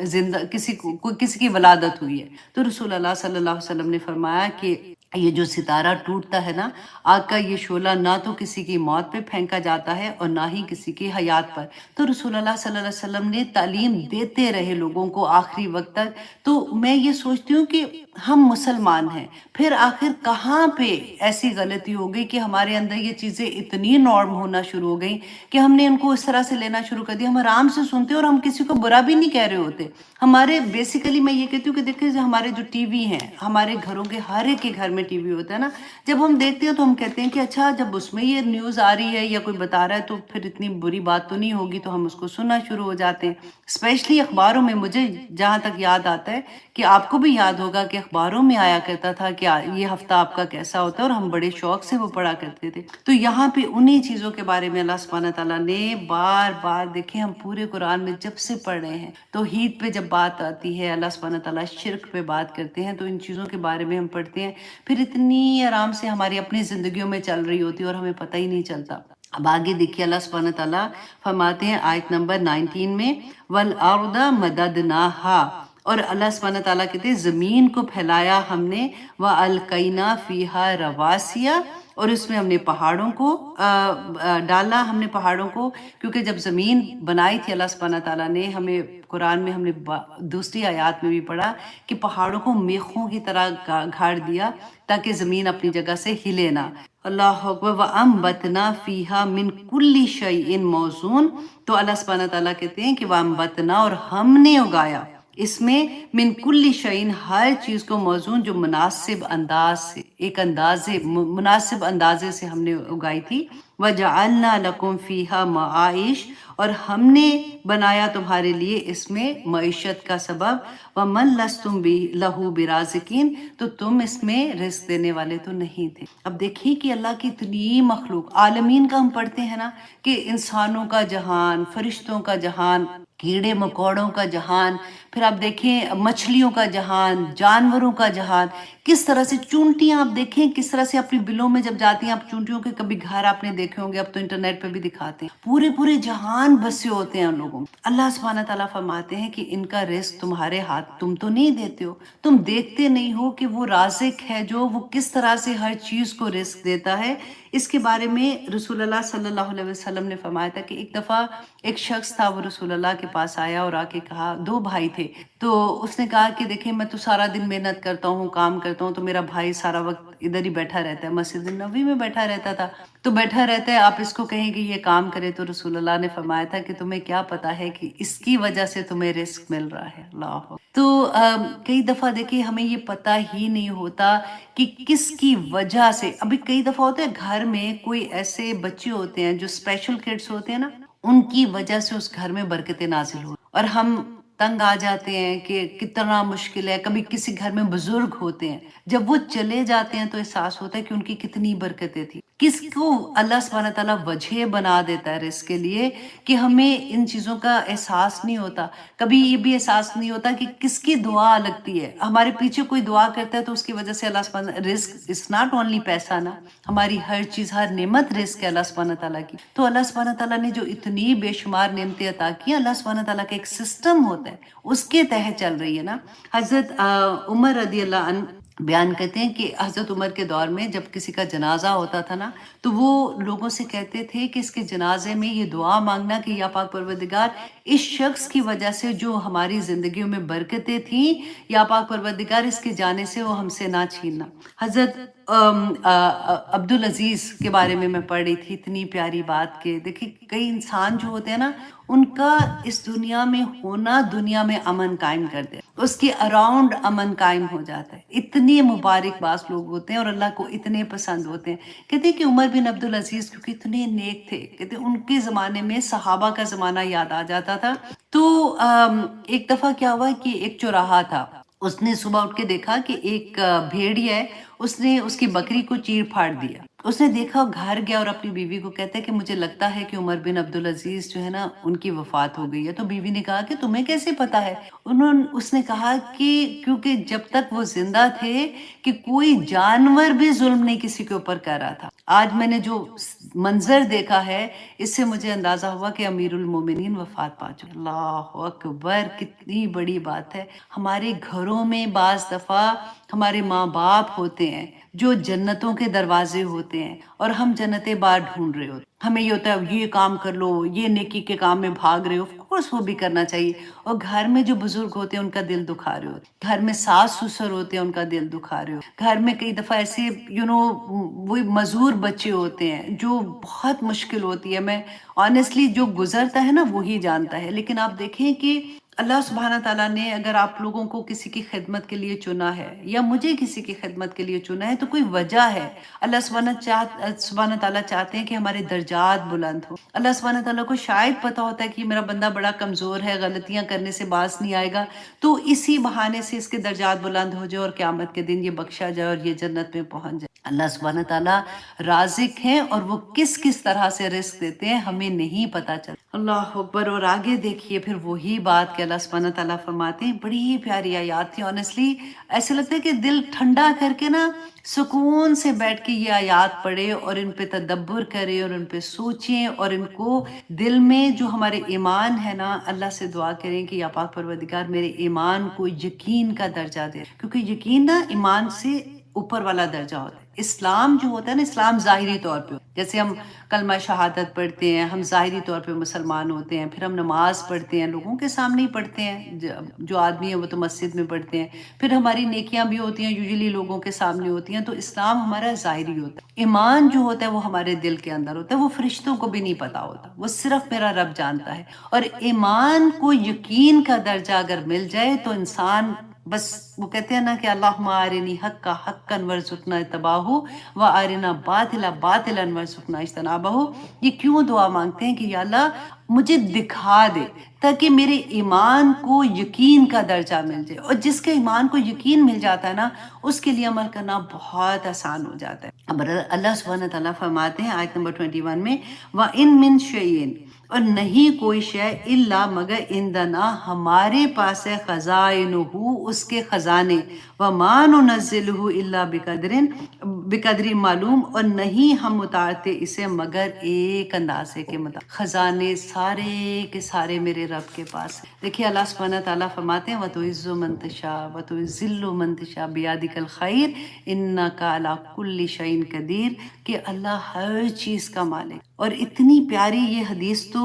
زندہ کسی کی ولادت ہوئی ہے. تو رسول اللہ صلی اللہ علیہ وسلم نے فرمایا کہ یہ جو ستارہ ٹوٹتا ہے نا، آگ کا یہ شعلہ نہ تو کسی کی موت پہ پھینکا جاتا ہے اور نہ ہی کسی کی حیات پر. تو رسول اللہ صلی اللہ علیہ وسلم نے تعلیم دیتے رہے لوگوں کو آخری وقت تک. تو میں یہ سوچتی ہوں کہ ہم مسلمان ہیں، پھر آخر کہاں پہ ایسی غلطی ہو گئی کہ ہمارے اندر یہ چیزیں اتنی نارم ہونا شروع ہو گئیں کہ ہم نے ان کو اس طرح سے لینا شروع کر دیا. ہم آرام سے سنتے اور ہم کسی کو برا بھی نہیں کہہ رہے ہوتے. ہمارے بیسیکلی میں یہ کہتی ہوں کہ دیکھیں ہمارے جو ٹی وی ہیں، ہمارے گھروں کے ہر ایک کے گھر میں ٹی وی ہوتا ہے نا، جب ہم دیکھتے ہیں تو ہم کہتے ہیں کہ اچھا جب اس میں یہ نیوز آ رہی ہے یا کوئی بتا رہا ہے تو پھر اتنی بری بات تو نہیں ہوگی، تو ہم اس کو سننا شروع ہو جاتے ہیں۔ اسپیشلی اخباروں میں، مجھے جہاں تک یاد آتا ہے کہ آپ کو بھی یاد ہوگا کہ اخباروں میں آیا کرتا تھا کہ یہ ہفتہ آپ کا کیسا ہوتا ہے، اور ہم بڑے شوق سے وہ پڑھا کرتے تھے۔ تو یہاں پہ انہی چیزوں کے بارے میں اللہ سبحانہ تعالیٰ نے بار بار، دیکھیں ہم پورے قرآن میں جب سے پڑھ رہے ہیں، توحید پہ جب بات آتی ہے، اللہ سبحانہ تعالیٰ شرک پہ بات کرتے ہیں، تو ان چیزوں کے بارے میں ہم پڑھتے ہیں، پھر اتنی آرام سے ہماری اپنی زندگیوں میں چل رہی ہوتی ہے اور ہمیں پتہ ہی نہیں چلتا۔ اب آگے دیکھیے اللہ سبحانہ تعالیٰ فرماتے ہیں آیت نمبر 19 میں، وَالْأَرْضَ مَدَدْنَاهَا، اور اللہ سبحانہ تعالیٰ کہتے ہیں زمین کو پھیلایا ہم نے، وَأَلْقَيْنَا فِيهَا رَوَاسِيَ، اور اس میں ہم نے پہاڑوں کو ڈالا، ہم نے پہاڑوں کو، کیونکہ جب زمین بنائی تھی اللہ سبحانہ تعالیٰ نے، ہمیں قرآن میں ہم نے دوسری آیات میں بھی پڑھا کہ پہاڑوں کو میخوں کی طرح گھاڑ دیا تاکہ زمین اپنی جگہ سے ہلے نہ۔ اللہ اکبر، وَأَنبَتْنَا فِيهَا مِن كُلِّ شَيْءٍ مَوْزُونٍ، تو اللہ سبحانہ تعالیٰ کہتے ہیں کہ وَأَنبَتْنَا، اور ہم نے اگایا اس میں، من کل شعین، ہر چیز کو، موزون جو مناسب انداز سے، ایک اندازے مناسب اندازے سے ہم نے اگائی تھی، وَجَعَلْنَا لَكُمْ فِيهَا مَعَائِشَ، اور ہم نے بنایا تمہارے لیے اس میں معیشت کا سبب، وَمَن لَسْتُمْ لَهُ بِرَازِقِينَ، تو تم اس میں رزق دینے والے تو نہیں تھے۔ اب دیکھیے کہ اللہ کی اتنی مخلوق، عالمین کا ہم پڑھتے ہیں نا کہ انسانوں کا جہان، فرشتوں کا جہان، کیڑے مکوڑوں کا جہان، پھر آپ دیکھیں مچھلیوں کا جہان، جانوروں کا جہان، کس طرح سے چونٹیاں، آپ دیکھیں کس طرح سے اپنی بلوں میں جب جاتی ہیں، آپ چونٹیوں کے کبھی گھر آپ نے دیکھے ہوں گے، اب تو انٹرنیٹ پہ بھی دکھاتے ہیں، پورے پورے جہان بسے ہوتے ہیں ان لوگوں۔ اللہ سبحانہ تعالیٰ فرماتے ہیں کہ ان کا رزق تمہارے ہاتھ، تم تو نہیں دیتے ہو، تم دیکھتے نہیں ہو کہ وہ رازق ہے جو وہ کس طرح سے ہر چیز کو رزق دیتا ہے۔ اس کے بارے میں رسول اللہ صلی اللہ علیہ وسلم نے فرمایا تھا کہ ایک دفعہ ایک شخص تھا، وہ رسول اللہ کے پاس آیا اور آ کے کہا، دو بھائی تھے، تو اس نے کہا کہ دیکھیں میں تو سارا دن محنت کرتا ہوں، کام کرتا ہوں، تو میرا بھائی سارا وقت ادھر ہی بیٹھا رہتا ہے، مسجد نبوی میں بیٹھا رہتا تھا، تو بیٹھا رہتا ہے، آپ اس کو کہیں کہ یہ کام کرے، تو رسول اللہ نے فرمایا تھا کہ تمہیں کیا پتا ہے کہ اس کی وجہ سے تمہیں رزق مل رہا ہے۔ اللہ، تو کئی دفعہ دیکھیں ہمیں یہ پتہ ہی نہیں ہوتا کہ کس کی وجہ سے، ابھی کئی دفعہ ہوتا ہے گھر میں کوئی ایسے بچے ہوتے ہیں جو اسپیشل کڈس ہوتے ہیں نا، ان کی وجہ سے اس گھر میں برکتیں نازل ہو، اور ہم تنگ آ جاتے ہیں کہ کتنا مشکل ہے۔ کبھی کسی گھر میں بزرگ ہوتے ہیں، جب وہ چلے جاتے ہیں تو احساس ہوتا ہے کہ ان کی کتنی برکتیں تھیں۔ کس کو اللہ سبحانہ تعالیٰ وجہ بنا دیتا ہے رزق کے لیے کہ ہمیں ان چیزوں کا احساس نہیں ہوتا۔ کبھی یہ بھی احساس نہیں ہوتا کہ کس کی دعا لگتی ہے، ہمارے پیچھے کوئی دعا کرتا ہے تو اس کی وجہ سے اللہ سبحانہ، رزق از ناٹ اونلی پیسہ نا، ہماری ہر چیز، ہر نعمت رزق ہے اللہ سبحانہ تعالیٰ کی۔ تو اللہ سبحانہ تعالیٰ نے جو اتنی بے شمار نعمتیں عطا کی ہیں، اللہ سبحانہ تعالیٰ کا ایک سسٹم ہوتا ہے، اس کے تحت چل رہی ہے نا۔ حضرت عمر رضی اللہ عنہ بیان کرتے ہیں کہ حضرت عمر کے دور میں جب کسی کا جنازہ ہوتا تھا نا، تو وہ لوگوں سے کہتے تھے کہ اس کے جنازے میں یہ دعا مانگنا کہ یا پاک پروردگار، اس شخص کی وجہ سے جو ہماری زندگیوں میں برکتیں تھیں، یا پاک پروردگار اس کے جانے سے وہ ہم سے نہ چھیننا۔ حضرت عبدالعزیز کے بارے میں پڑھ رہی تھی، اتنی پیاری بات کہ دیکھیں کئی انسان جو ہوتے ہیں نا، ان کا اس دنیا میں ہونا دنیا میں امن قائم کر دے، اس کے اراؤنڈ امن قائم ہو جاتا ہے۔ اتنے مبارک باز لوگ ہوتے ہیں اور اللہ کو اتنے پسند ہوتے ہیں۔ کہتے ہیں کہ عمر بن عبدالعزیز کیونکہ اتنے نیک تھے، کہتے ہیں ان کے زمانے میں صحابہ کا زمانہ یاد آ جاتا تھا۔ تو ایک دفعہ کیا ہوا کہ ایک چوراہا تھا، اس نے صبح اٹھ کے دیکھا کہ ایک بھیڑیا ہے، اس نے اس کی بکری کو چیر پھاڑ دیا۔ اس نے دیکھا، گھر گیا اور اپنی بیوی کو کہتا ہے کہ مجھے لگتا ہے کہ عمر بن عبدالعزیز جو ہے نا، ان کی وفات ہو گئی ہے۔ تو بیوی نے کہا کہ تمہیں کیسے پتا ہے؟ اس نے کہا کہ کیونکہ جب تک وہ زندہ تھے کہ کوئی جانور بھی ظلم نہیں کسی کے اوپر کر رہا تھا۔ آج میں نے جو منظر دیکھا ہے، اس سے مجھے اندازہ ہوا کہ امیر المومنین وفات پا چکے۔ اللہ اکبر، کتنی بڑی بات ہے۔ ہمارے گھروں میں بعض دفعہ ہمارے ماں باپ ہوتے ہیں جو جنتوں کے دروازے ہوتے ہیں، اور ہم جنتیں باہر ڈھونڈ رہے ہوتے ہیں۔ ہمیں یہ ہوتا ہے یہ کام کر لو، یہ نیکی کے کام میں بھاگ رہے ہو، آف کورس وہ بھی کرنا چاہیے، اور گھر میں جو بزرگ ہوتے ہیں ان کا دل دکھا رہے ہوتے، گھر میں ساس سسر ہوتے ہیں ان کا دل دکھا رہے ہو، گھر میں کئی دفعہ ایسے وہی مزدور بچے ہوتے ہیں جو بہت مشکل ہوتی ہے۔ میں آنیسٹلی جو گزرتا ہے نا وہی جانتا ہے، لیکن آپ دیکھیں کہ اللہ سبحانہ تعالیٰ نے اگر آپ لوگوں کو کسی کی خدمت کے لیے چنا ہے یا مجھے کسی کی خدمت کے لیے چنا ہے تو کوئی وجہ ہے۔ اللہ سبحانہ تعالیٰ چاہتے ہیں کہ ہمارے درجات بلند ہوں۔ اللہ سبحانہ تعالیٰ کو شاید پتہ ہوتا ہے کہ یہ میرا بندہ بڑا کمزور ہے، غلطیاں کرنے سے باز نہیں آئے گا، تو اسی بہانے سے اس کے درجات بلند ہو جائے اور قیامت کے دن یہ بخشا جائے اور یہ جنت میں پہنچ جائے۔ اللہ سبحانہ تعالیٰ رازق ہیں اور وہ کس کس طرح سے رزق دیتے ہیں ہمیں نہیں پتہ چلتا۔ اللہ اکبر۔ اور آگے دیکھیے پھر وہی بات کہ اللہ سبحانہ تعالیٰ فرماتے ہیں، بڑی ہی پیاری آیات تھی آنیسٹلی، ایسے لگتا ہے کہ دل ٹھنڈا کر کے نا سکون سے بیٹھ کے یہ آیات پڑھے اور ان پہ تدبر کرے اور ان پہ سوچیں اور ان کو دل میں جو ہمارے ایمان ہے نا، اللہ سے دعا کریں کہ یا پاک پروردگار میرے ایمان کو یقین کا درجہ دے، کیونکہ یقین نا ایمان سے اوپر والا درجہ ہوتا ہے۔ اسلام جو ہوتا ہے نا، اسلام ظاہری طور پہ، جیسے ہم کلمہ شہادت پڑھتے ہیں، ہم ظاہری طور پہ مسلمان ہوتے ہیں، پھر ہم نماز پڑھتے ہیں، لوگوں کے سامنے ہی پڑھتے ہیں، جو آدمی ہیں وہ تو مسجد میں پڑھتے ہیں، پھر ہماری نیکیاں بھی ہوتی ہیں یوزلی لوگوں کے سامنے ہوتی ہیں، تو اسلام ہمارا ظاہری ہوتا ہے۔ ایمان جو ہوتا ہے وہ ہمارے دل کے اندر ہوتا ہے، وہ فرشتوں کو بھی نہیں پتا ہوتا، وہ صرف میرا رب جانتا ہے۔ اور ایمان کو یقین کا درجہ اگر مل جائے تو انسان بس، وہ کہتے ہیں نا کہ اللہم ارنی حقا حقا وارزقنا اتباعہ و ارنا باطلا باطلا وارزقنا اجتنابہ۔ یہ کیوں دعا مانگتے ہیں کہ یا اللہ مجھے دکھا دے تاکہ میرے ایمان کو یقین کا درجہ مل جائے، اور جس کے ایمان کو یقین مل جاتا ہے نا اس کے لیے عمل کرنا بہت آسان ہو جاتا ہے۔ اب اللہ سبحانہ تعالیٰ فرماتے ہیں آیت نمبر 21 میں، وَإِن مِّن شَيْءٍ، اور نہیں کوئی شے الا مگر عندنا ہمارے پاس ہے، خزائنہ اس کے خزانے، وما ننزلہ الا بقدر معلوم، اور نہیں ہم اتارتے اسے مگر ایک اندازے کے مطابق۔ خزانے سارے کے سارے میرے رب کے پاس ہیں۔ دیکھیے اللہ سبحانہ تعالیٰ فرماتے ہیں وَتُعِزُّ مَن تَشَاءُ وَتُذِلُّ مَن تَشَاءُ بِیَدِکَ الْخَیْرُ إِنَّکَ عَلیٰ کُلِّ شَیْءٍ قدیر، کہ اللہ ہر چیز کا مالک۔ اور اتنی پیاری یہ حدیث تو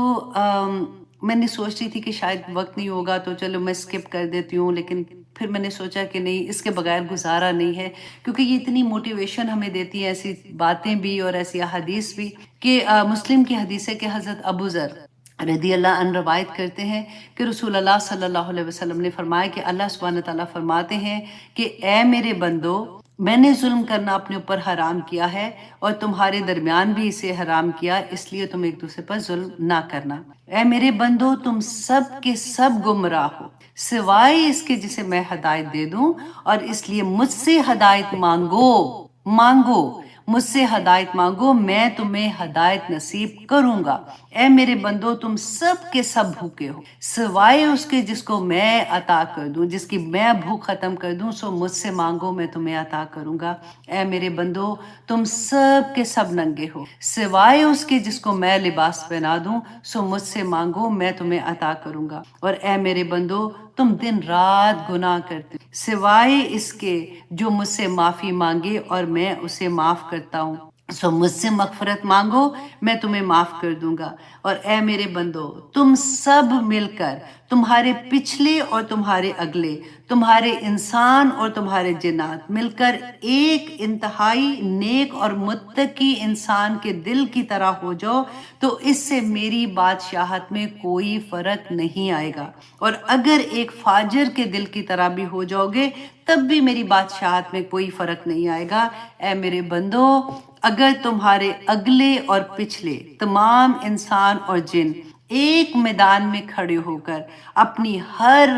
میں نے سوچ رہی تھی کہ شاید وقت نہیں ہوگا تو چلو میں اسکپ کر دیتی ہوں، لیکن پھر میں نے سوچا کہ نہیں، اس کے بغیر گزارا نہیں ہے، کیونکہ یہ اتنی موٹیویشن ہمیں دیتی ہے، ایسی باتیں بھی اور ایسی احادیث بھی، کہ مسلم کی حدیث ہے کہ حضرت ابو ذر رضی اللہ عنہ روایت کرتے ہیں کہ رسول اللہ صلی اللہ علیہ وسلم نے فرمایا کہ اللہ سبحانہ تعالیٰ فرماتے ہیں کہ اے میرے بندو، میں نے ظلم کرنا اپنے اوپر حرام کیا ہے اور تمہارے درمیان بھی اسے حرام کیا، اس لیے تم ایک دوسرے پر ظلم نہ کرنا۔ اے میرے بندو، تم سب کے سب گمراہ ہو سوائے اس کے جسے میں ہدایت دے دوں، اور اس لیے مجھ سے ہدایت مانگو، مجھ سے ہدایت مانگو، میں تمہیں ہدایت نصیب کروں گا۔ اے میرے بندو، تم سب کے سب بھوکے ہو سوائے اس کے جس کو میں عطا کر دوں، جس کی میں بھوک ختم کر دوں، سو مجھ سے مانگو میں تمہیں عطا کروں گا۔ اے میرے بندو، تم سب کے سب ننگے ہو سوائے اس کے جس کو میں لباس پہنا دوں، سو مجھ سے مانگو میں تمہیں عطا کروں گا۔ اور اے میرے بندو، تم دن رات گناہ کرتے ہو سوائے اس کے جو مجھ سے معافی مانگے اور میں اسے معاف کرتا ہوں، سو مجھ سے مغفرت مانگو میں تمہیں معاف کر دوں گا۔ اور اے میرے بندو، تم سب مل کر، تمہارے پچھلے اور تمہارے اگلے، تمہارے انسان اور تمہارے جنات مل کر ایک انتہائی نیک اور متقی انسان کے دل کی طرح ہو جاؤ تو اس سے میری بادشاہت میں کوئی فرق نہیں آئے گا، اور اگر ایک فاجر کے دل کی طرح بھی ہو جاؤ گے تب بھی میری بادشاہت میں کوئی فرق نہیں آئے گا۔ اے میرے بندو، اگر تمہارے اگلے اور پچھلے تمام انسان اور جن ایک میدان میں کھڑے ہو کر اپنی ہر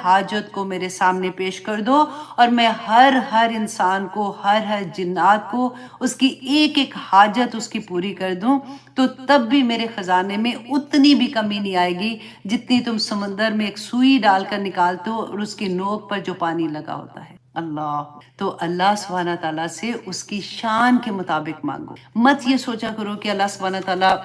حاجت کو میرے سامنے پیش کر دو، اور میں ہر انسان کو، ہر جنات کو اس کی ایک ایک حاجت اس کی پوری کر دوں، تو تب بھی میرے خزانے میں اتنی بھی کمی نہیں آئے گی جتنی تم سمندر میں ایک سوئی ڈال کر نکالتے ہو اور اس کی نوک پر جو پانی لگا ہوتا ہے۔ اللہ تو اللہ سبحانہ تعالیٰ سے اس کی شان کے مطابق مانگو، مت یہ سوچا کرو کہ اللہ سبحانہ تعالیٰ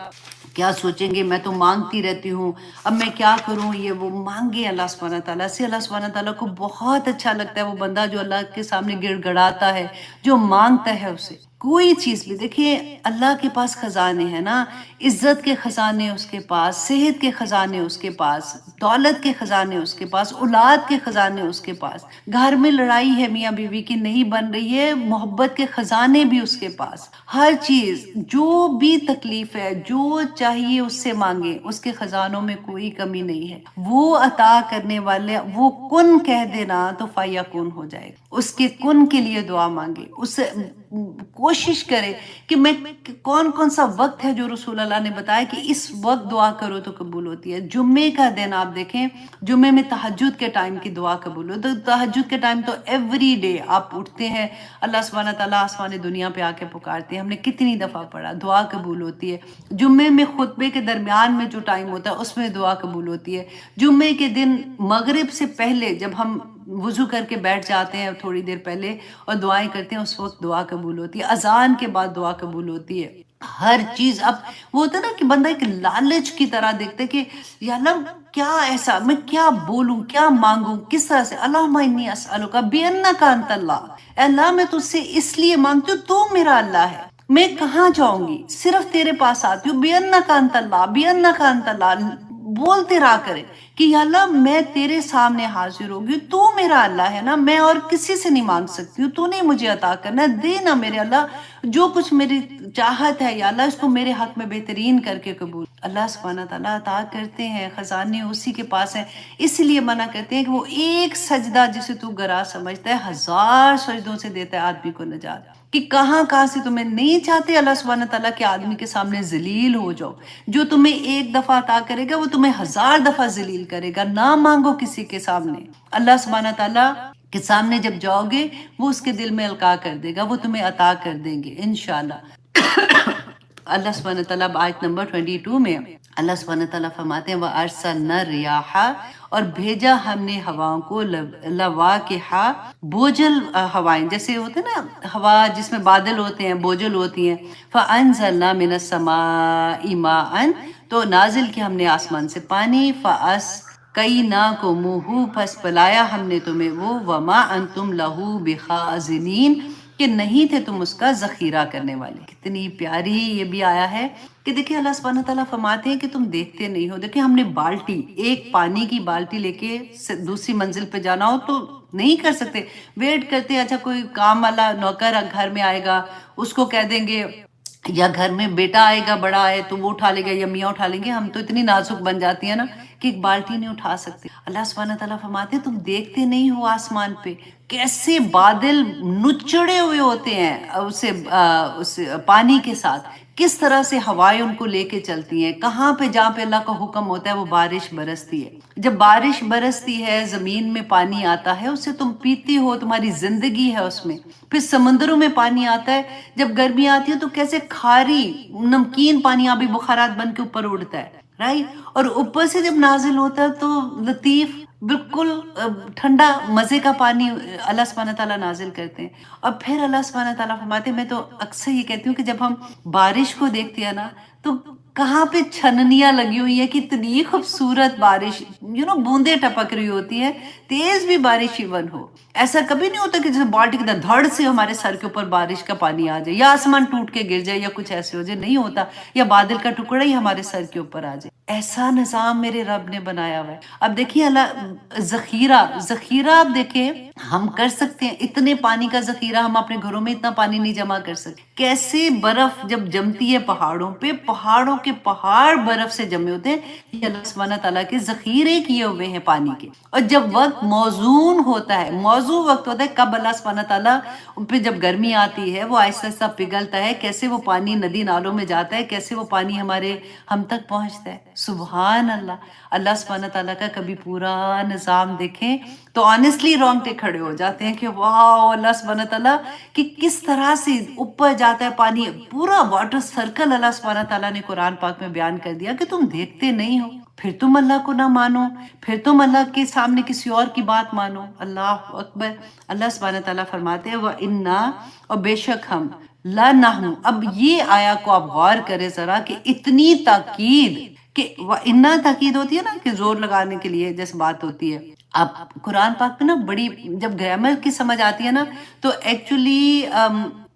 کیا سوچیں گے، میں تو مانگتی رہتی ہوں، اب میں کیا کروں، یہ وہ مانگے اللہ سبحانہ تعالیٰ سے۔ اللہ سبحانہ تعالیٰ کو بہت اچھا لگتا ہے وہ بندہ جو اللہ کے سامنے گڑ گڑاتا ہے، جو مانگتا ہے اسے۔ کوئی چیز بھی دیکھیے اللہ کے پاس خزانے ہیں نا، عزت کے خزانے اس کے پاس، صحت کے خزانے اس کے پاس، دولت کے خزانے اس کے پاس، اولاد کے خزانے اس کے پاس، گھر میں لڑائی ہے میاں بیوی کی نہیں بن رہی ہے، محبت کے خزانے بھی اس کے پاس، ہر چیز جو بھی تکلیف ہے جو چاہیے اس سے مانگے، اس کے خزانوں میں کوئی کمی نہیں ہے، وہ عطا کرنے والے، وہ کن کہہ دینا تو فیکون ہو جائے گا، اس کے کن کے لیے دعا مانگے، اس سے کوشش کرے کہ میں کون کون سا وقت ہے جو رسول اللہ نے بتایا کہ اس وقت دعا کرو تو قبول ہوتی ہے۔ جمعے کا دن آپ دیکھیں، جمعے میں تہجد کے ٹائم کی دعا قبول ہو، تو تہجد کے ٹائم تو ایوری ڈے آپ اٹھتے ہیں، اللہ سبحانہ تعالیٰ آسمان دنیا پہ آ کے پکارتے ہیں، ہم نے کتنی دفعہ پڑھا، دعا قبول ہوتی ہے۔ جمعے میں خطبے کے درمیان میں جو ٹائم ہوتا ہے اس میں دعا قبول ہوتی ہے۔ جمعے کے دن مغرب سے پہلے جب ہم وضو کر کے بیٹھ جاتے ہیں تھوڑی دیر پہلے اور دعائیں کرتے ہیں، اس وقت دعا قبول ہوتی ہے، اذان کے بعد دعا قبول ہوتی ہے۔ ہر چیز اب وہ ہوتا ہے نا کہ بندہ ایک لالچ کی طرح دیکھتے کہ یا اللہ کیا ایسا، میں کیا بولوں، کیا مانگوں، کس طرح سے، اللہم انی اسألک بانک انت اللہ، اے اللہ میں تجھ سے اس لیے مانگتی ہوں تو میرا اللہ ہے، میں کہاں جاؤں گی، صرف تیرے پاس آتی ہوں، بانک انت اللہ، بانک انت اللہ، بولتے رہا کرے کہ یا اللہ میں تیرے سامنے حاضر ہوگی، تو میرا اللہ ہے نا، میں اور کسی سے نہیں مانگ سکتی ہوں، تو نے مجھے عطا کرنا ہے، دے نا میرے اللہ، جو کچھ میری چاہت ہے یا اللہ اس کو میرے حق میں بہترین کر کے قبول۔ اللہ سبحانہ تعالیٰ عطا کرتے ہیں، خزانے اسی کے پاس ہیں، اس لیے منع کرتے ہیں کہ وہ ایک سجدہ جسے تو گرا سمجھتا ہے 1000 سجدوں سے دیتا ہے آدمی کو نجات، کہ کہاں کہاں سے تمہیں نہیں چاہتے اللہ سبحانہ تعالیٰ کے آدمی کے سامنے ذلیل ہو جاؤ، جو تمہیں ایک دفعہ عطا کرے گا وہ تمہیں 1000 دفعہ ذلیل کرے گا، نہ مانگو کسی کے سامنے، اللہ سبحانہ تعالیٰ کے سامنے جب جاؤ گے وہ اس کے دل میں القاع کر دے گا، وہ تمہیں عطا کر دیں گے انشاءاللہ۔ اللہ سبحانہ تعالیٰ آیت نمبر 22 میں اللہ سبحانہ تعالیٰ فرماتے ہیں وَأَرْسَلْنَا الرِّيَاحَ، اور بھیجا ہم نے ہواؤں کو، لَوَاقِحَ، بوجھل ہوائیں، جیسے ہوتے ہیں نا ہوا جس میں بادل ہوتے ہیں، بوجھل ہوتی ہیں، فَأَنزَلْنَا مِنَ السَّمَاءِ مَاءً، تو نازل کیا ہم نے آسمان سے پانی، فَأَسْقَيْنَاكُمُوهُ، پس پلایا ہم نے تمہیں وہ، وَمَا أَنْتُمْ لَهُ بِخَازِنِينَ، کہ نہیں تھے تم اس کا ذخیرہ کرنے والے۔ کتنی پیاری یہ بھی آیا ہے کہ دیکھیں اللہ سبحانہ تعالیٰ فرماتے ہیں کہ تم دیکھتے نہیں ہو، دیکھیں ہم نے بالٹی، ایک پانی کی بالٹی لے کے دوسری منزل پہ جانا ہو تو نہیں کر سکتے، ویٹ کرتے، اچھا کوئی کام والا نوکر گھر میں آئے گا، اس کو کہہ دیں گے، یا گھر میں بیٹا آئے گا بڑا ہے تو وہ اٹھا لے گا یا میاں اٹھا لیں گے، ہم تو اتنی نازک بن جاتی ہیں نا کہ ایک بالٹی نہیں اٹھا سکتے۔ اللہ سبحانہ تعالیٰ فرماتے ہیں تم دیکھتے نہیں ہو آسمان پہ کیسے بادل نچڑے ہوئے ہوتے ہیں اس پانی کے ساتھ، کس طرح سے ہوائیں ان کو لے کے چلتی ہیں، کہاں پہ جہاں پہ اللہ کا حکم ہوتا ہے وہ بارش برستی ہے، جب بارش برستی ہے زمین میں پانی آتا ہے، اس سے تم پیتی ہو، تمہاری زندگی ہے اس میں، پھر سمندروں میں پانی آتا ہے، جب گرمی آتی ہے تو کیسے کھاری نمکین پانی آبی بخارات بن کے اوپر اڑتا ہے، رائٹ، اور اوپر سے جب نازل ہوتا ہے تو لطیف بالکل ٹھنڈا مزے کا پانی اللہ سبحانہ تعالیٰ نازل کرتے ہیں۔ اور پھر اللہ سبحانہ تعالیٰ فرماتے ہیں، میں تو اکثر یہ کہتی ہوں کہ جب ہم بارش کو دیکھتے ہیں نا تو کہاں پہ چھننیاں لگی ہوئی ہیں، کتنی خوبصورت بارش، بوندیں ٹپک رہی ہوتی ہیں، تیز بھی بارش ایون ہو، ایسا کبھی نہیں ہوتا کہ جیسے بالٹی کی طرح دھڑ سے ہمارے سر کے اوپر بارش کا پانی آ جائے، یا آسمان ٹوٹ کے گر جائے، یا کچھ ایسے ہو جائے، نہیں ہوتا، یا بادل کا ٹکڑا ہی ہمارے سر کے اوپر آ جائے، ایسا نظام میرے رب نے بنایا ہوا ہے۔ اب دیکھیے اللہ ذخیرہ آپ دیکھیں ہم کر سکتے ہیں، اتنے پانی کا ذخیرہ ہم اپنے گھروں میں اتنا پانی نہیں جمع کر سکتے، کیسے برف جب جمتی ہے پہاڑوں پہ، پہاڑوں کے پہاڑ برف سے جمے ہوتے ہیں، یہ اللہ سبحانہ تعالیٰ کے ذخیرے کیے ہوئے ہیں پانی کے، اور جب وقت موزون ہوتا ہے، موزوں وقت ہوتا ہے، کب اللہ سبحانہ تعالیٰ پہ جب گرمی آتی ہے وہ آہستہ آہستہ پگھلتا ہے، کیسے وہ پانی ندی نالوں میں جاتا ہے، کیسے وہ پانی ہم تک پہنچتا ہے، سبحان اللہ، اللہ سبحانہ تعالیٰ کا کبھی پورا نظام دیکھیں تو آنیسٹلی رونگٹے کھڑے ہو جاتے ہیں کہ واو، اللہ سبحانہ تعالیٰ کہ کس طرح سے اوپر جاتا ہے پانی، پورا واٹر سرکل اللہ سبحانہ تعالیٰ نے قرآن پاک میں بیان کر دیا کہ تم دیکھتے نہیں ہو، پھر تم اللہ کو نہ مانو، پھر تم اللہ کے سامنے کسی اور کی بات مانو، اللہ اکبر۔ اللہ سبحانہ تعالیٰ فرماتے ہیں وَإِنَّا، اور بے شک ہم، لَنَحْنُ، اب یہ آیا کو آپ غور کرے ذرا کہ اتنی تاکید، کہ وَإِنَّا تاکید ہوتی ہے نا کہ زور لگانے کے لیے جیسے بات ہوتی ہے، اب قرآن پاک میں نا بڑی جب گرامر کی سمجھ آتی ہے نا تو ایکچولی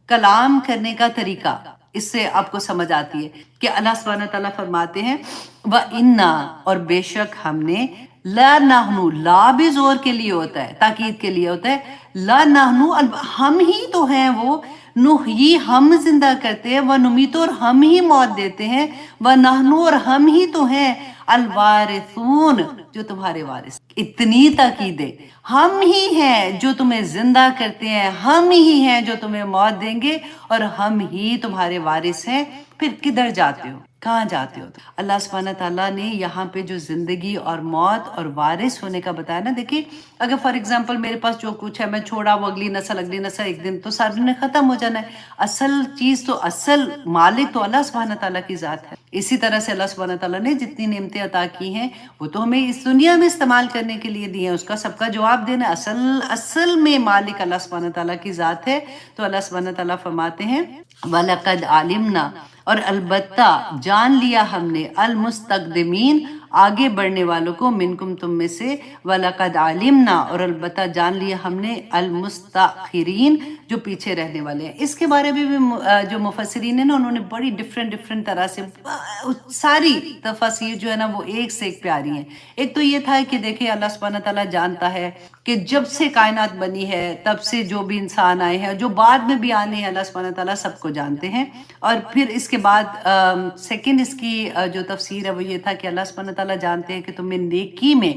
کلام کرنے کا طریقہ اس سے آپ کو سمجھ آتی ہے کہ اللہ سبحانہ تعالیٰ فرماتے ہیں وَإِنَّا، اور بے شک ہم نے، لا نحنو، لا بھی زور کے لیے ہوتا ہے، تاکید کے لیے ہوتا ہے، لا نحنو، ہم ہی تو ہیں وہ، نحیی، ہم زندہ کرتے ہیں، ونمیتو، اور ہم ہی موت دیتے ہیں، ونحنو، اور ہم ہی تو ہیں، الوارثون، جو تمہارے وارث۔ اتنی تاکید ہے، ہم ہی ہیں جو تمہیں زندہ کرتے ہیں، ہم ہی ہیں جو تمہیں موت دیں گے، اور ہم ہی تمہارے وارث ہیں۔ پھر کدھر جاتے ہو، کہاں جاتے ہو؟ اللہ سبحانہ تعالیٰ نے یہاں پہ جو زندگی اور موت اور وارث ہونے کا بتایا نا، دیکھیں اگر فار ایگزامپل میرے پاس جو کچھ ہے میں چھوڑا، وہ اگلی نسل ایک دن تو سارے نے ختم ہو جانا ہے۔ اصل چیز تو، اصل مالک تو اللہ سبحانہ تعالیٰ کی ذات ہے۔ اسی طرح سے اللہ سبحانہ تعالیٰ نے جتنی نعمتیں عطا کی ہیں وہ تو ہمیں اس دنیا میں استعمال کرنے کے لیے دی ہیں، اس کا سب کا جواب دینا۔ اصل میں مالک اللہ سبحانہ تعالیٰ کی ذات ہے۔ تو اللہ سبحانہ تعالیٰ فرماتے ہیں وَلَقَدْ عَلِمْنَا، اور البتہ جان لیا ہم نے، المستقدمین، آگے بڑھنے والوں کو، منکم، تم میں سے، وَلَقَدْ عَلِمْنَا، اور البتہ جان لیا ہم نے، المستاخرین، جو پیچھے رہنے والے ہیں۔ اس کے بارے میں بھی جو مفسرین ہیں نا، انہوں نے بڑی ڈفرینٹ طرح سے ساری تفاسیر جو ہے نا وہ ایک سے ایک پیاری ہیں۔ ایک تو یہ تھا کہ دیکھیں اللہ سبحانہ تعالیٰ جانتا ہے کہ جب سے کائنات بنی ہے تب سے جو بھی انسان آئے ہیں، جو بعد میں بھی آنے ہیں، اللہ سبحانہ تعالیٰ سب کو جانتے ہیں۔ اور پھر اس کے بعد سیکنڈ اس کی جو تفسیر ہے وہ یہ تھا کہ اللہ سبحانہ تعالیٰ جانتے ہیں کہ تمہیں نیکی میں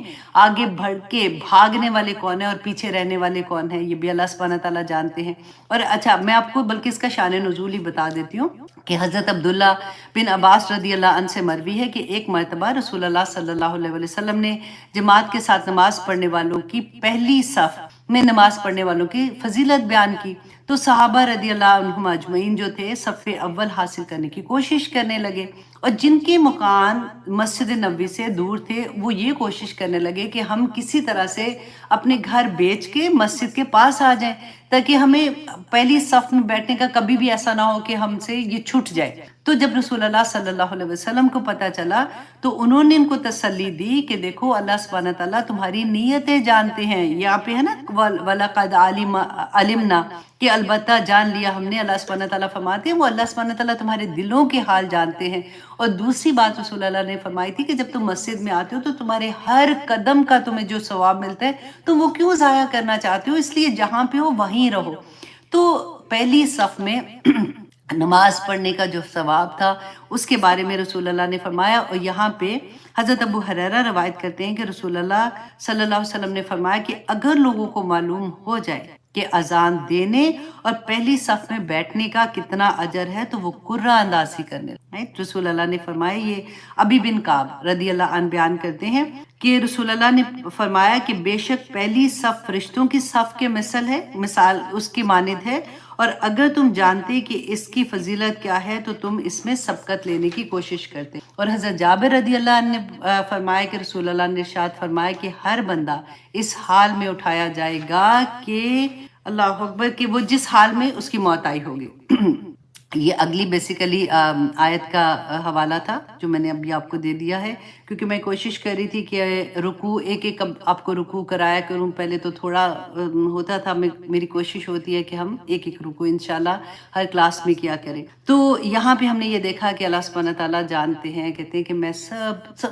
آگے بڑھ کے بھاگنے والے کون ہیں اور پیچھے رہنے والے کون ہیں، یہ بھی اللہ سبحانہ تعالیٰ جانتے ہیں۔ اور اچھا، میں آپ کو بلکہ اس کا شان نزول ہی بتا دیتی ہوں کہ حضرت عبداللہ بن عباس رضی اللہ عنہ سے مروی ہے کہ ایک مرتبہ رسول اللہ صلی اللہ علیہ وسلم نے جماعت کے ساتھ نماز پڑھنے والوں کی پہلی صف میں نماز پڑھنے والوں کی فضیلت بیان کی، تو صحابہ رضی اللہ عنہم اجمعین جو تھے صف اول حاصل کرنے کی کوشش کرنے لگے، اور جن کے مکان مسجد نبوی سے دور تھے وہ یہ کوشش کرنے لگے کہ ہم کسی طرح سے اپنے گھر بیچ کے مسجد کے پاس آ جائیں تاکہ ہمیں پہلی صف میں بیٹھنے کا کبھی بھی ایسا نہ ہو کہ ہم سے یہ چھٹ جائے۔ تو جب رسول اللہ صلی اللہ علیہ وسلم کو پتہ چلا تو انہوں نے ان کو تسلی دی کہ دیکھو اللہ سبحانہ تعالیٰ تمہاری نیتیں جانتے ہیں، یہاں پہ ہے نا وَلَقَدْ عَلِمْنَا، کہ البتہ جان لیا ہم نے، اللہ سبحانہ تعالیٰ فرماتے ہیں وہ اللہ سبحانہ تعالیٰ تمہارے دلوں کے حال جانتے ہیں۔ اور دوسری بات رسول اللہ نے فرمائی تھی کہ جب تم مسجد میں آتے ہو تو تمہارے ہر قدم کا تمہیں جو ثواب ملتا ہے تم وہ کیوں ضائع کرنا چاہتے ہو، اس لیے جہاں پہ ہو وہیں رہو۔ تو پہلی صف میں نماز پڑھنے کا جو ثواب تھا اس کے بارے میں رسول اللہ نے فرمایا، اور یہاں پہ حضرت ابو ہریرہ روایت کرتے ہیں کہ رسول اللہ صلی اللہ علیہ وسلم نے فرمایا کہ اگر لوگوں کو معلوم ہو جائے کہ اذان دینے اور پہلی صف میں بیٹھنے کا کتنا اجر ہے تو وہ قرہ اندازی کرنے لگے۔ رسول اللہ نے فرمایا، یہ ابی بن کعب رضی اللہ عنہ بیان کرتے ہیں کہ رسول اللہ نے فرمایا کہ بے شک پہلی صف فرشتوں کی صف کے مثال اس کی مانند ہے، اور اگر تم جانتے کہ اس کی فضیلت کیا ہے تو تم اس میں سبقت لینے کی کوشش کرتے۔ اور حضرت جابر رضی اللہ عنہ نے فرمایا کہ رسول اللہ نے ارشاد فرمایا کہ ہر بندہ اس حال میں اٹھایا جائے گا کہ اللہ اکبر، کہ وہ جس حال میں اس کی موت آئی ہوگی۔ یہ اگلی بیسیکلی آیت کا حوالہ تھا جو میں نے ابھی آپ کو دے دیا ہے، کیونکہ میں کوشش کر رہی تھی کہ رکوع ایک ایک آپ کو رکوع کرایا کروں، پہلے تو تھوڑا ہوتا تھا، میری کوشش ہوتی ہے کہ ہم ایک ایک رکوع انشاءاللہ ہر کلاس میں کیا کریں۔ تو یہاں پہ ہم نے یہ دیکھا کہ اللہ سبحانہ تعالیٰ جانتے ہیں، کہتے ہیں کہ میں سب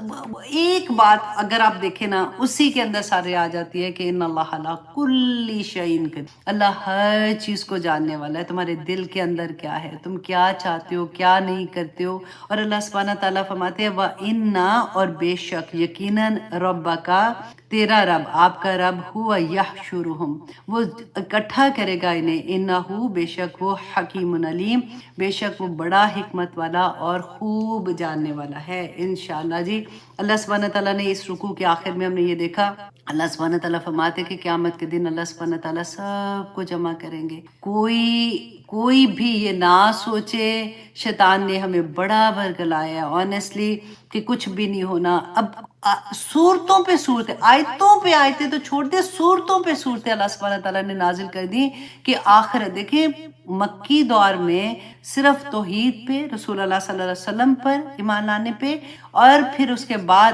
ایک بات اگر آپ دیکھیں نا اسی کے اندر سارے آ جاتی ہے کہ ان اللہ علی کل شیء قدیر، اللہ ہر چیز کو جاننے والا ہے، تمہارے دل کے اندر کیا ہے، تم کیا چاہتے ہو کیا نہیں کرتے ہو۔ اور اللہ سبحانہ تعالیٰ فرماتے ہیں وَإِنَّا، اور بے شک یقیناً، ربکا، تیرا رب، آپ کا رب، ہوا یحشرہم، وہ اکٹھا کرے گا انہیں، انہو، بے شک وہ، حکیم علیم، بے شک وہ بڑا حکمت والا اور خوب جاننے والا ہے۔ انشاءاللہ جی اللہ سبحانہ تعالیٰ نے اس رکوع کے آخر میں ہم نے یہ دیکھا، اللہ سبحانہ تعالیٰ فرماتے کہ قیامت کے دن اللہ سبحانہ تعالیٰ سب کو جمع کریں گے، کوئی بھی یہ نہ سوچے شیطان نے ہمیں بڑا ورگلایا ہے، آنیسٹلی، کہ کچھ بھی نہیں ہونا۔ اب صورتوں پہ صورتیں، آیتوں پہ آیتیں تو چھوڑ دے، صورتوں پہ صورتیں اللہ سبحانہ تعالیٰ نے نازل کر دی کہ آخرت دیکھیں، مکی دور میں صرف توحید پہ، رسول اللہ صلی اللہ علیہ وسلم پر ایمان لانے پہ، اور پھر اس کے بعد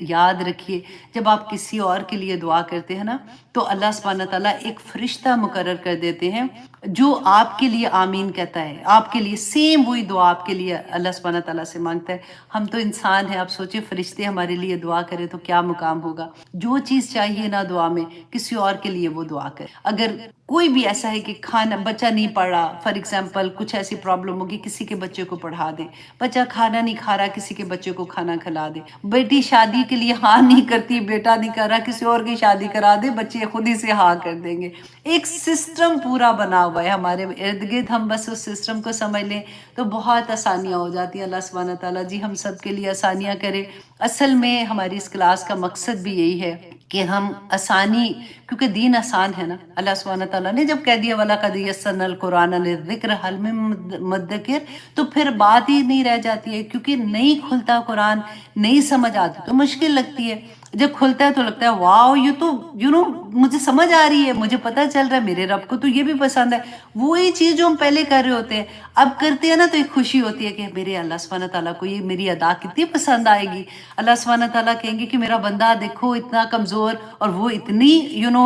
یاد رکھیے جب آپ کسی اور کے لیے دعا کرتے ہیں نا تو اللہ سبحانہ تعالیٰ ایک فرشتہ مقرر کر دیتے ہیں جو آپ کے لیے آمین کہتا ہے، آپ کے لیے سیم وہی دعا آپ کے لیے اللہ سبحانہ تعالیٰ سے مانگتا ہے۔ ہم تو انسان ہیں، آپ سوچیں فرشتے ہمارے لیے دعا کرے تو کیا مقام ہوگا۔ جو چیز چاہیے نا دعا میں کسی اور کے لیے وہ دعا کرے۔ اگر کوئی بھی ایسا ہے کہ کھانا بچہ نہیں پڑھ رہا، فار ایگزامپل کچھ ایسی پرابلم ہوگی، کسی کے بچے کو پڑھا دیں، بچہ کھانا نہیں کھا رہا، کسی کے بچے کو کھانا کھلا دے، بیٹی شادی کے لیے ہاں نہیں کرتی، بیٹا نہیں کر رہا، کسی اور کی شادی کرا دے، بچے خود ہی سے ہاں کر دیں گے۔ ایک سسٹم پورا بنا ہوا ہے ہمارے ارد گرد، ہم بس اس سسٹم کو سمجھ لیں تو بہت آسانیاں ہو جاتی ہیں۔ اللہ سبحانہ تعالیٰ جی ہم سب کے لیے آسانیاں کرے۔ اصل میں ہماری اس کلاس کا مقصد بھی یہی ہے کہ ہم آسانی، کیونکہ دین آسان ہے نا، اللہ سبحانہ تعالیٰ نے جب کہہ دیا وَلَقَدْ يَسَّرْنَا الْقُرْآنَ لِلذِّكْرِ هَلْ مِن مُدَّكِرٍ، تو پھر بات ہی نہیں رہ جاتی ہے، کیونکہ نہیں کھلتا قرآن، نہیں سمجھ آتی تو مشکل لگتی ہے، جب کھلتا ہے تو لگتا ہے واو یہ تو مجھے سمجھ آ رہی ہے، مجھے پتہ چل رہا ہے میرے رب کو تو یہ بھی پسند ہے۔ وہی چیز جو ہم پہلے کر رہے ہوتے ہیں اب کرتے ہیں نا تو ایک خوشی ہوتی ہے کہ میرے اللہ سبحانہ تعالیٰ کو یہ میری ادا کتنی پسند آئے گی۔ اللہ سبحانہ تعالیٰ کہیں گے کہ میرا بندہ دیکھو اتنا کمزور اور وہ اتنی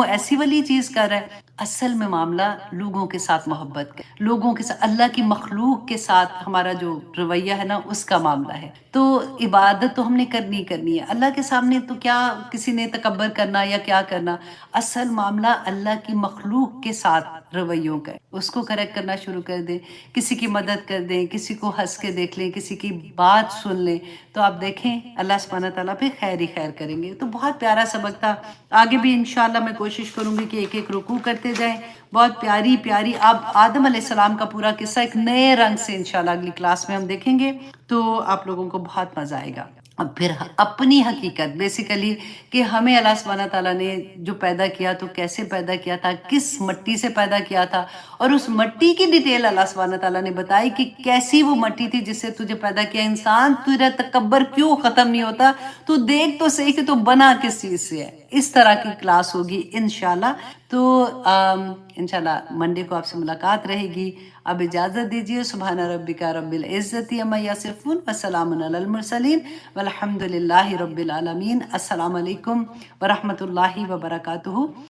ایسی والی چیز کر رہا ہے۔ اصل میں معاملہ لوگوں کے ساتھ محبت کا، لوگوں کے ساتھ، اللہ کی مخلوق کے ساتھ ہمارا جو رویہ ہے نا اس کا معاملہ ہے۔ تو عبادت تو ہم نے کرنی کرنی ہے اللہ کے سامنے، تو کیا کسی نے تکبر کرنا یا کیا کرنا، اصل معاملہ اللہ کی مخلوق کے ساتھ رویوں کا ہے، اس کو کریکٹ کرنا شروع کر دیں، کسی کی مدد کر دیں، کسی کو ہنس کے دیکھ لیں، کسی کی بات سن لیں، تو آپ دیکھیں اللہ سبحانہ تعالیٰ پہ خیر ہی خیر کریں گے۔ تو بہت پیارا سبق تھا، آگے بھی انشاءاللہ میں کوشش کروں گی کہ ایک ایک رکوع کرتے جائیں، بہت پیاری پیاری۔ اب آدم علیہ السلام کا پورا قصہ ایک نئے رنگ سے انشاءاللہ اگلی کلاس میں ہم دیکھیں گے، تو آپ لوگوں کو بہت مزہ آئے گا۔ اب پھر اپنی حقیقت بیسیکلی کہ ہمیں اللہ سبحانہ تعالیٰ نے جو پیدا کیا تو کیسے پیدا کیا تھا، کس مٹی سے پیدا کیا تھا، اور اس مٹی کی ڈیٹیل اللہ سبحانہ تعالیٰ نے بتائی کہ کیسی وہ مٹی تھی جس سے تجھے پیدا کیا۔ انسان تیرا تکبر کیوں ختم نہیں ہوتا، تو دیکھ تو صحیح کہ تو بنا کس چیز سے ہے۔ اس طرح کی کلاس ہوگی انشاءاللہ۔ تو انشاءاللہ منڈے کو آپ سے ملاقات رہے گی۔ اب اجازت دیجیے، سبحان ربک رب العزت عما یصفون وسلام علی المرسلین والحمد للہ رب العالمین۔ السلام علیکم ورحمۃ اللہ وبرکاتہ۔